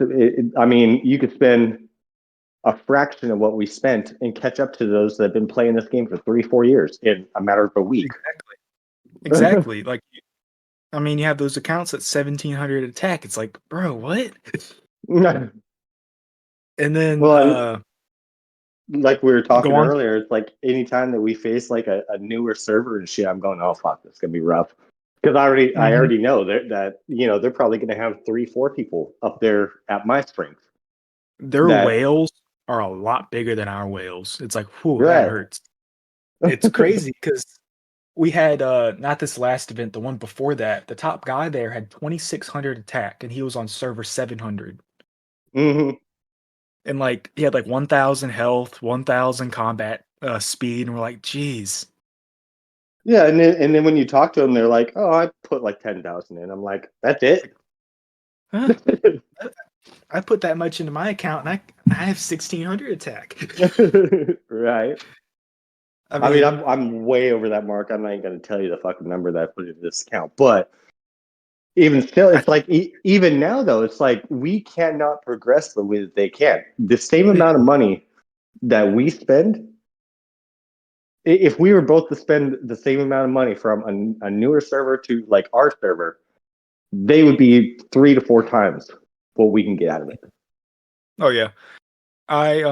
I mean, you could spend a fraction of what we spent and catch up to those that have been playing this game for 3, 4 years in a matter of a week. Exactly. Exactly. Like, I mean, you have those accounts at 1,700 attack. It's like, bro, what? And then Well, and like we were go talking on. earlier, it's like anytime that we face like a newer server and shit, I'm going, oh fuck, this is gonna be rough. Because I Mhm. already know that they're probably gonna have 3, 4 people up there at my strength. Their That whales are a lot bigger than our whales. It's like, whew, that right. hurts. It's crazy because we had not this last event, the one before that, the top guy there had 2,600 attack and he was on server 700. Hmm. And like he had like 1,000 health, 1,000 combat speed, and we're like, geez. Yeah, and then when you talk to them, they're like, oh, I put like 10,000 in. I'm like, that's It's it. like, huh? I put that much into my account and I have 1,600 attack. Right. I I mean, mean, I'm way over that mark. I'm not even gonna tell you the fucking number that I put into this account, but even still, I it's like even now though, it's like we cannot progress the way that they can. The same amount of money that we spend, if we were both to spend the same amount of money from a newer server to like our server, they would be 3 to 4 times what we can get out of it. oh yeah. I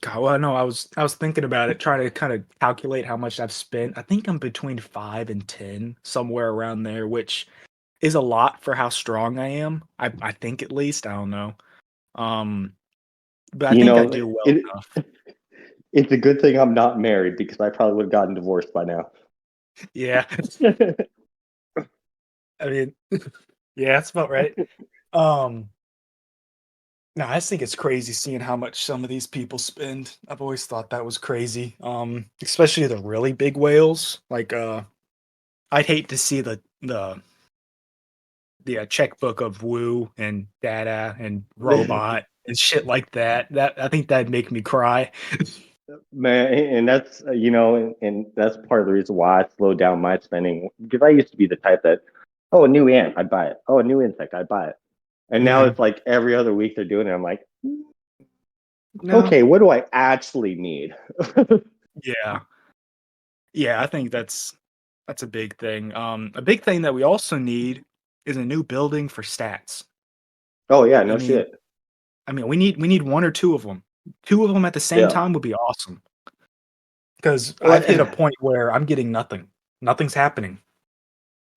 God, well, no, I was thinking about it, trying to kind of calculate how much I've spent. I think I'm between 5 and 10, somewhere around there, which is a lot for how strong I am. I think at least. I don't know. Um, but I You think I know, do well it enough. it's a good thing I'm not married because I probably would have gotten divorced by now. Yeah. I mean, yeah, that's about right. Um, no, I just think it's crazy seeing how much some of these people spend. I've always thought that was crazy. Especially the really big whales. Like, I'd hate to see the checkbook of Woo and Data and Robot and shit like that. That I think that'd make me cry. Man, and that's and that's part of the reason why I slowed down my spending because I used to be the type that, oh, a new ant, I'd buy it. Oh, a new insect, I'd buy it. And now Mhm. it's like every other week they're doing it. I'm like, No. okay, what do I actually need? Yeah. Yeah, I think that's a big thing. A big thing that we also need is a new building for stats. Oh yeah, I no mean shit. we need one or two of them. Two of them at the same Yeah. time would be awesome. Because Well, I've hit a point where I'm getting nothing. Nothing's happening.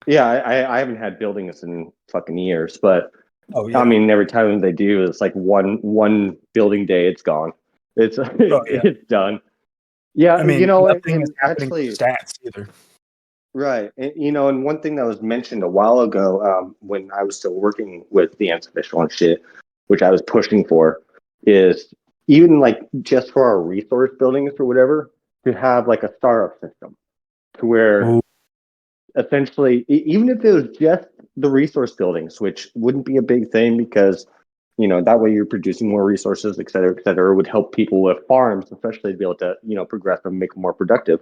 yeah, I haven't had buildings in fucking years, but Oh I yeah. mean, every time they do, it's like one building day, it's gone. It's Oh yeah. it's done. I Yeah, mean, nothing is and happening with actually, stats either. right. And one thing that was mentioned a while ago, when I was still working with the Ants official and shit, which I was pushing for, is even like just for our resource buildings or whatever, to have like a startup system to where Ooh. essentially, even if it was just the resource buildings, which wouldn't be a big thing because That way you're producing more resources, et cetera, would help people with farms, especially to be able to, progress and make them more productive.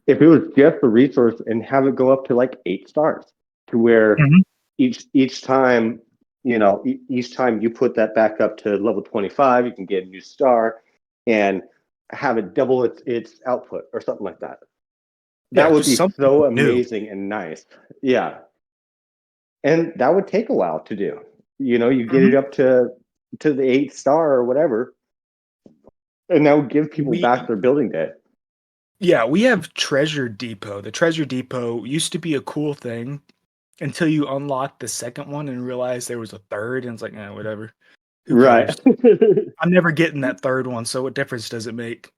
If it was just the resource and have it go up to like 8 stars, to where Mhm. each time, each time you put that back up to level 25, you can get a new star and have it double its output or something like that. Yeah, That would just be something so new. amazing and nice. Yeah. And that would take a while to do. You get Mhm. it up to the 8 star or whatever, and that would give people We back their building day. Yeah, we have Treasure Depot. The Treasure Depot used to be a cool thing until you unlocked the second one and realized there was a third, and it's like, whatever. Who Right. cares? I'm never getting that third one, so what difference does it make?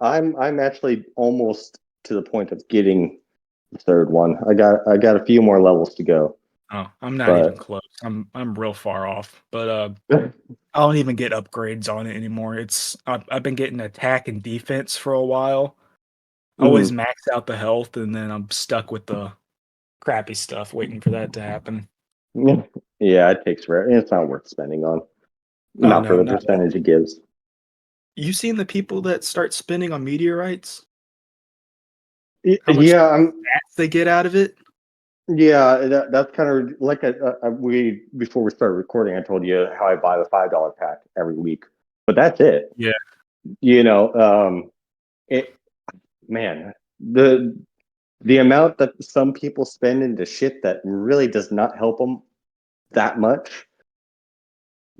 I'm actually almost to the point of getting the third one. I got a few more levels to go, Oh, I'm not even but close. I'm real far off, but I don't even get upgrades on it anymore. I've been getting attack and defense for a while. I always Mhm. max out the health, and then I'm stuck with the crappy stuff, waiting for that to happen. Yeah, it takes forever. It's not worth spending on, Oh not for no, the not at all. percentage it gives. You seen the people that start spending on meteorites? How much Yeah, stats they get out of it? yeah. That's kind of like we before we started recording. I told you how I buy the $5 pack every week, but that's it. Yeah. You know, it man, the amount that some people spend into shit that really does not help them that much,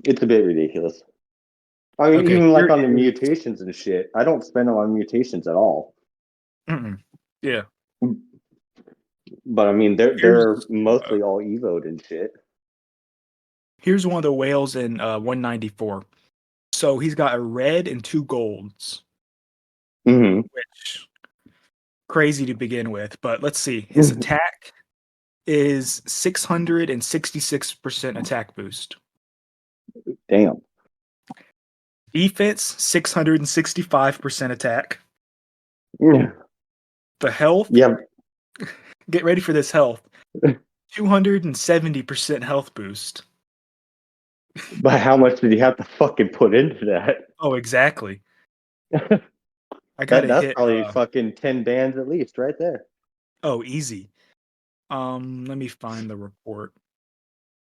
it's a bit ridiculous. I mean, Okay, even like here on the is mutations and shit, I don't spend them on mutations at all. mm-mm. Yeah. But I mean, Here's they're uh, mostly all evoed and shit. here's one of the whales in 194. So he's got a red and 2 golds, Hmm. which crazy to begin with, but let's see. His attack is 666% attack boost. Damn. Defense, 665% attack. Yeah. The health, Yeah. get ready for this health, 270% health boost. But how much did you have to fucking put into that? Oh, exactly. I That gotta that's hit, probably fucking 10 bands at least, right there. oh, easy. Let me find the report.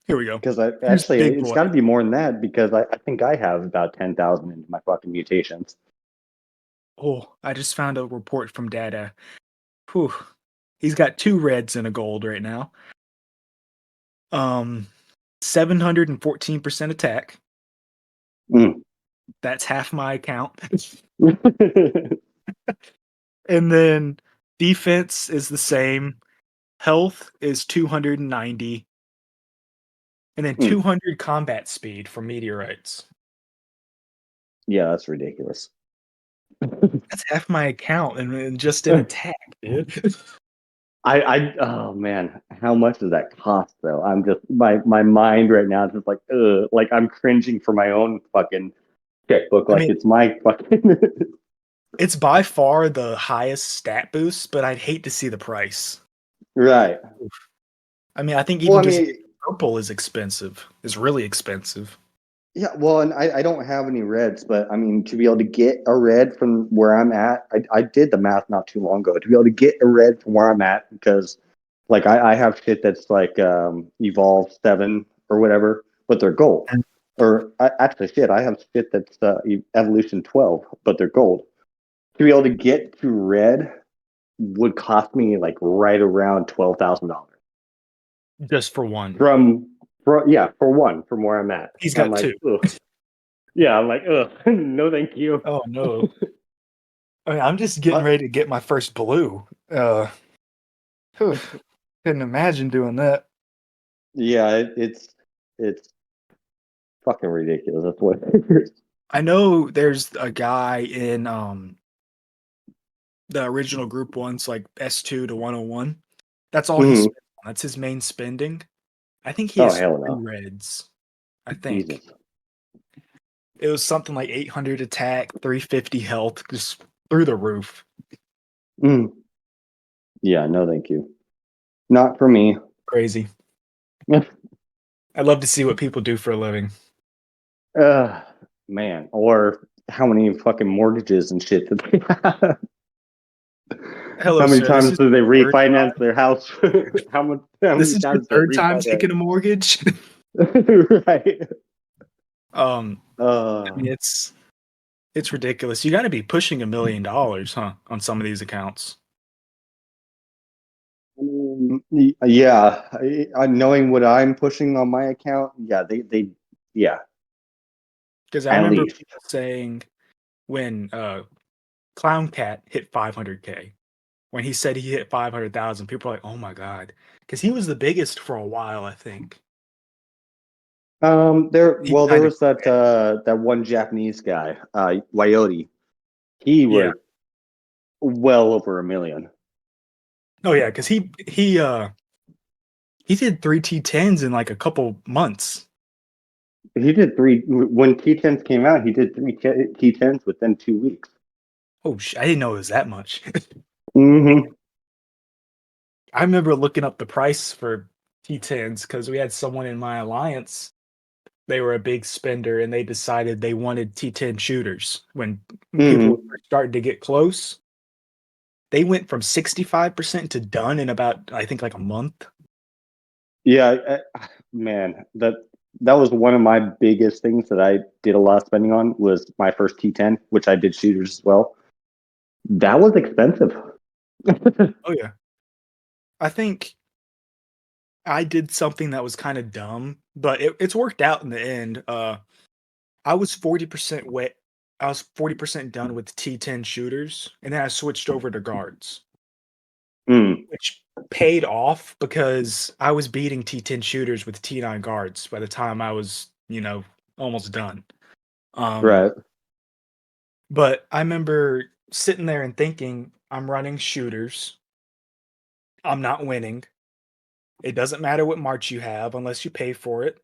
Here we go. Because I Here's actually Big it's Boy. got to be more than that because I think I have about 10,000 into my fucking mutations. Oh, I just found a report from Data. Whew. He's got 2 reds and a gold right now. 714% attack. Mm. That's half my account. And then defense is the same. Health is 290. And then Mm. 200 combat speed for meteorites. Yeah, that's ridiculous. That's half my account and just in attack, dude. Oh man, how much does that cost though? I'm just my mind right now is just like like I'm cringing for my own fucking checkbook, I like mean, it's my fucking it's by far the highest stat boost, but I'd hate to see the price. right. I mean, I think Well, even I just mean, purple is expensive. Is really expensive. yeah, well, and I don't have any reds, but I mean, to be able to get a red from where I'm at, I did the math not too long ago. To be able to get a red from where I'm at, because like I have shit that's like Evolve 7 or whatever, but they're gold. Or actually, shit, I have shit that's Evolution 12, but they're gold. To be able to get to red would cost me like right around $12,000 Just for one. yeah, for one, from where I'm at. He's And I'm got like, 2. ugh. Yeah, I'm like, ugh, no, thank you. Oh, no. I mean, I'm just getting Uh, ready to get my first blue. Whew, couldn't imagine doing that. yeah, it's fucking ridiculous. That's what it is. I know there's a guy in, the original group ones, like S2 to 101. That's all he Mhm. spends on. That's his main spending. I think he Oh has hell 3 no, reds. I think. Jesus. It was something like 800 attack, 350 health, just through the roof. Mm. Yeah, no, thank you. Not for me. Crazy. I'd love to see what people do for a living. Uh, man, or how many fucking mortgages and shit did they have? Hello, How many sir. This times is did they your third refinance time. their house? How This many is your times did third they time refinance? taking a mortgage. Right. I mean, it's ridiculous. You got to be pushing $1 million, huh, on some of these accounts? Yeah, knowing what I'm pushing on my account, yeah, yeah, Because I at remember least. people saying when Clown Cat hit 500K, when he said he hit 500,000, people were like, "Oh my god," because he was the biggest for a while. I think he There kind of was that one Japanese guy, Coyote. He yeah. was well over 1 million. Oh yeah, because he did three T10s in like a couple months. He did three when T10s came out. He did three T10s within 2 weeks. Oh, I didn't know it was that much. Hmm. I remember looking up the price for T10s because we had someone in my alliance. They were a big spender and they decided they wanted T10 shooters when people Hmm. were starting to get close. They went from 65% to done in about, I think, like a month. Yeah, man, that was one of my biggest things that I did a lot of spending on was my first T10, which I did shooters as well. That was expensive. Oh yeah. I think I did something that was kind of dumb, but it's worked out in the end. I was 40% wet. I was 40% done with T10 shooters, and then I switched over to guards, Mm, which paid off because I was beating T10 shooters with T9 guards by the time I was, almost done. Um, right. but I remember sitting there and thinking, I'm running shooters. I'm not winning. It doesn't matter what march you have unless you pay for it,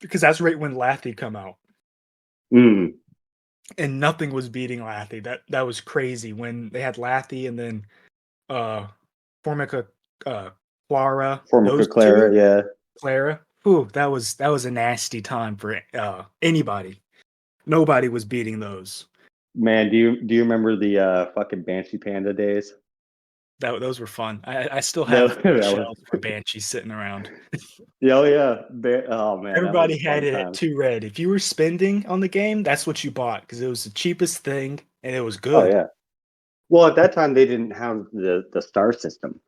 because that's right when Lathy come out. Mm, And nothing was beating Lathy. That was crazy when they had Lathy and then uh Formica uh Clara, Formica those two, Clara, yeah. Clara. Ooh, that was a nasty time for anybody. Nobody was beating those. Man, do you remember the fucking Banshee Panda days? Those were fun. I still have That, the that was shells for Banshee sitting around. yeah, oh yeah. Oh man, that was Everybody a had fun it at time. 2 red. If you were spending on the game, that's what you bought because it was the cheapest thing and it was Oh good. yeah. Well, at that time they didn't have the star system,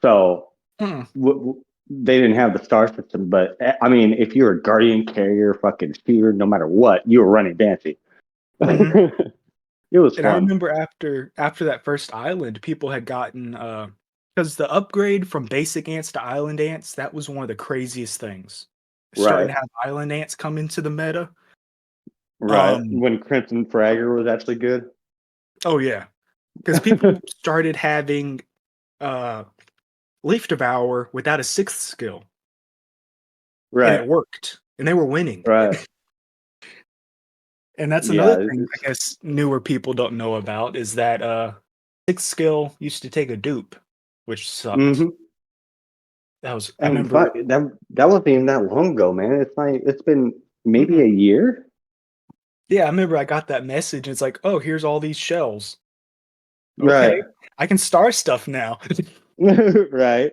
so Mm. they didn't have the star system. But I mean, if you're a guardian carrier, fucking shooter, no matter what, you were running Banshee. Hmm. It was And I fun, remember after that first island, people had gotten because the upgrade from basic ants to island ants, that was one of the craziest things. Starting right? to have island ants come into the meta. Right. Um, When Crimson Fragger was actually good. oh yeah. Because people started having uh Leaf Devour without a sixth skill, and Right. it worked. And they were winning. Right. And that's another Yeah. thing I guess newer people don't know about is that sixth skill used to take a dupe, which sucked. Hmm. I And remember that wasn't even that long ago, man. It's been maybe mm-mm. a year. Yeah, I remember I got that message, and it's like, "Oh, here's all these shells. Right. Okay, I can star stuff now." Right.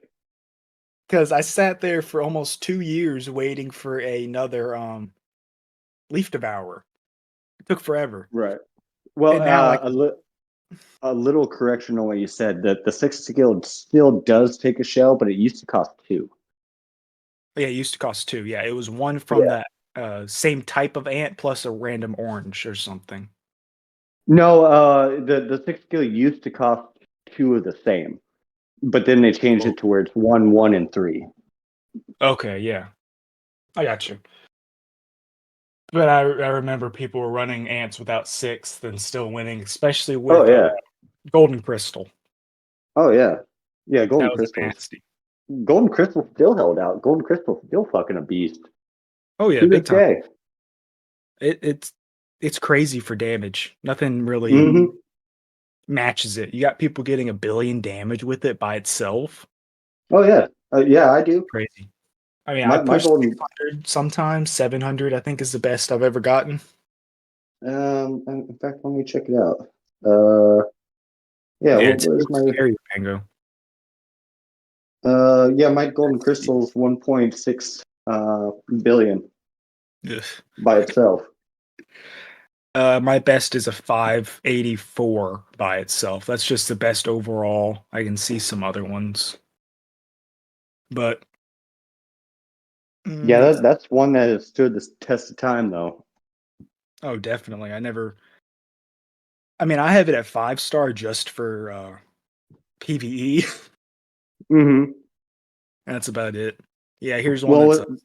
Because I sat there for almost 2 years waiting for another, Leaf Devourer. It took forever, Right. Well, and now I can a little correction on what you said that the sixth skill still does take a shell, but it used to cost two. yeah, it used to cost 2, yeah, it was 1 from Yeah. that, same type of ant plus a random orange or something. No, the sixth skill used to cost two of the same, but then they changed Oh. it to where it's one, one, and three. Okay, yeah, I got you. But I remember people were running ants without 6th and still winning, especially Oh with, yeah. Golden Crystal. Oh yeah. Yeah, That golden was crystals. nasty. Golden crystal still held out. Golden crystal still fucking a beast Oh, yeah, to this big time. day. It's crazy for damage. Nothing really Hmm. matches it. You got people getting 1 billion damage with it by itself. Oh yeah. Yeah, I do. Crazy. I mean, I My push golden 600 sometimes, 700 I think is the best I've ever gotten. in fact, let me check it out. Uh, yeah, Yeah, what is it's my scary, Mango. yeah, my golden crystal is 1.6 billion Ugh. by itself. My best is a 584 by itself. That's just the best overall. I can see some other ones, but Yeah, mm, that's one that has stood the test of time though. oh, definitely. I mean, I have it at 5-star just for PvE. Hmm. And that's about it. Yeah, here's one Well, that's a what's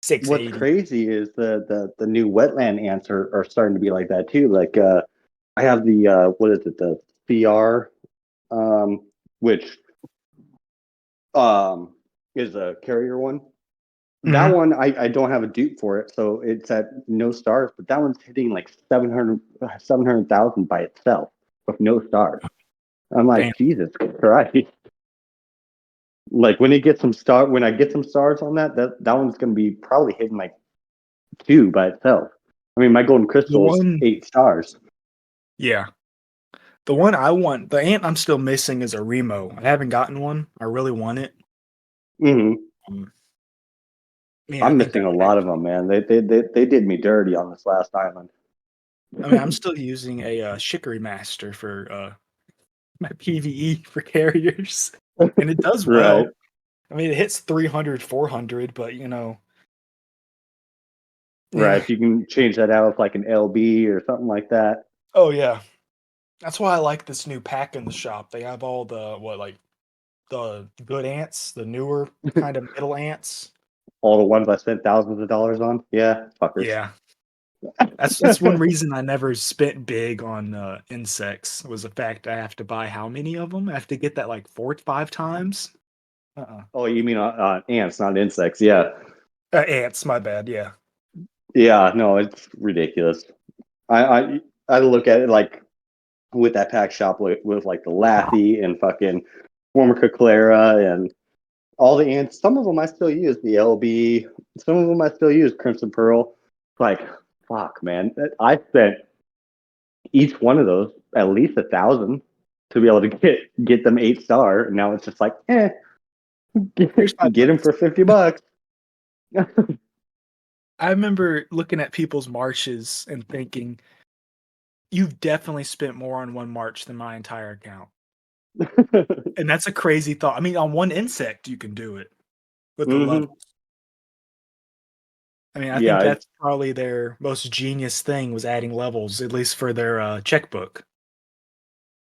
680. crazy is the new wetland ants are starting to be like that too. Like I have the what is it, the CR, um, which um is a carrier one. That Mhm. one I don't have a dupe for it, so it's at no stars. But that one's hitting like 700,000 by itself with no stars. I'm Damn. like, Jesus Christ! Like when I get some stars on that one's gonna be probably hitting like two by itself. I mean, my golden The crystal's one 8 stars. yeah. The one I want, the ant I'm still missing is a Remo. I haven't gotten one. I really want it. Hmm. Um, yeah, I I'm think that missing a would lot of actually them, man. They did me dirty on this last island. I mean, I'm still using a, Chicory Master for, my PvE for carriers, and it does Right, well. I mean, it hits 300, 400, but, right. yeah. If you can change that out with like an LB or something like that, Oh, yeah. That's why I like this new pack in the shop. They have all the the good ants, the newer kind of middle ants. all the ones I spent thousands of dollars on, yeah, fuckers. Yeah. That's one reason I never spent big on, insects, was the fact I have to buy how many of them? I have to get that, like, 4 to 5 times? Uh-uh. Oh, you mean ants, not insects? Yeah, Ants, my bad, yeah. yeah. No, it's ridiculous. I look at it like with that pack shop with like the Lathy and fucking Formicoclera and all the ants. Some of them I still use the LB. Some of them I still use Crimson Pearl. Like, fuck, man. I spent each one of those at least 1,000 to be able to get them 8 star. And now it's just like, Here's my get them best. for $50. I remember looking at people's marches and thinking, "You've definitely spent more on 1 march than my entire account." And that's a crazy thought. I mean, on 1 insect, you can do it with the Hmm. levels. I mean, I think Yeah, that's probably their most genius thing was adding levels, at least for their, checkbook.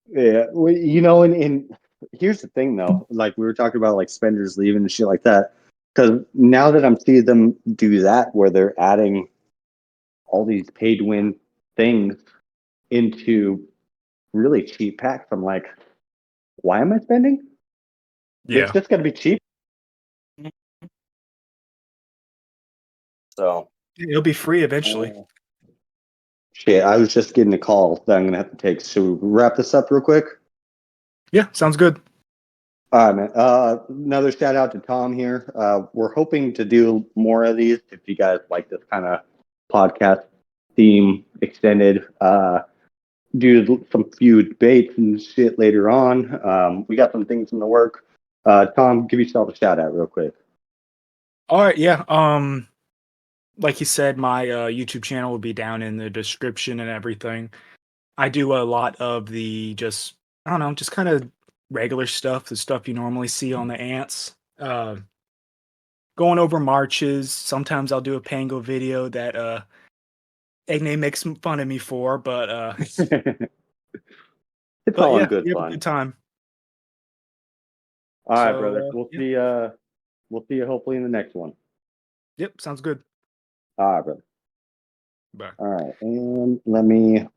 yeah. Well, and here's the thing though. Like we were talking about like spenders leaving and shit like that. Because now that I'm seeing them do that, where they're adding all these pay to win things into really cheap packs, I'm like, why am I spending? It's Yeah. just gonna be cheap. So It'll be free eventually. uh, shit, I was just getting a call that I'm gonna have to take. So wrap this up real quick. Yeah, sounds good. All right, man. Another shout out to Tom here. We're hoping to do more of these if you guys like this kind of podcast theme extended. Do some few debates and shit later on. We got some things in the work. Tom, give yourself a shout out real quick. Alright, yeah, like you said, my, YouTube channel will be down in the description and everything. I do a lot of the just I don't know, just kinda regular stuff, the stuff you normally see on the ants. Going over marches, sometimes I'll do a Pango video that, Eagnai makes fun of me for, but, It's but all in yeah, good we have a fun. good time. All right, So, brother. yeah. We'll see you hopefully in the next one. Yep, sounds good. All right, brother. Bye. All right, and let me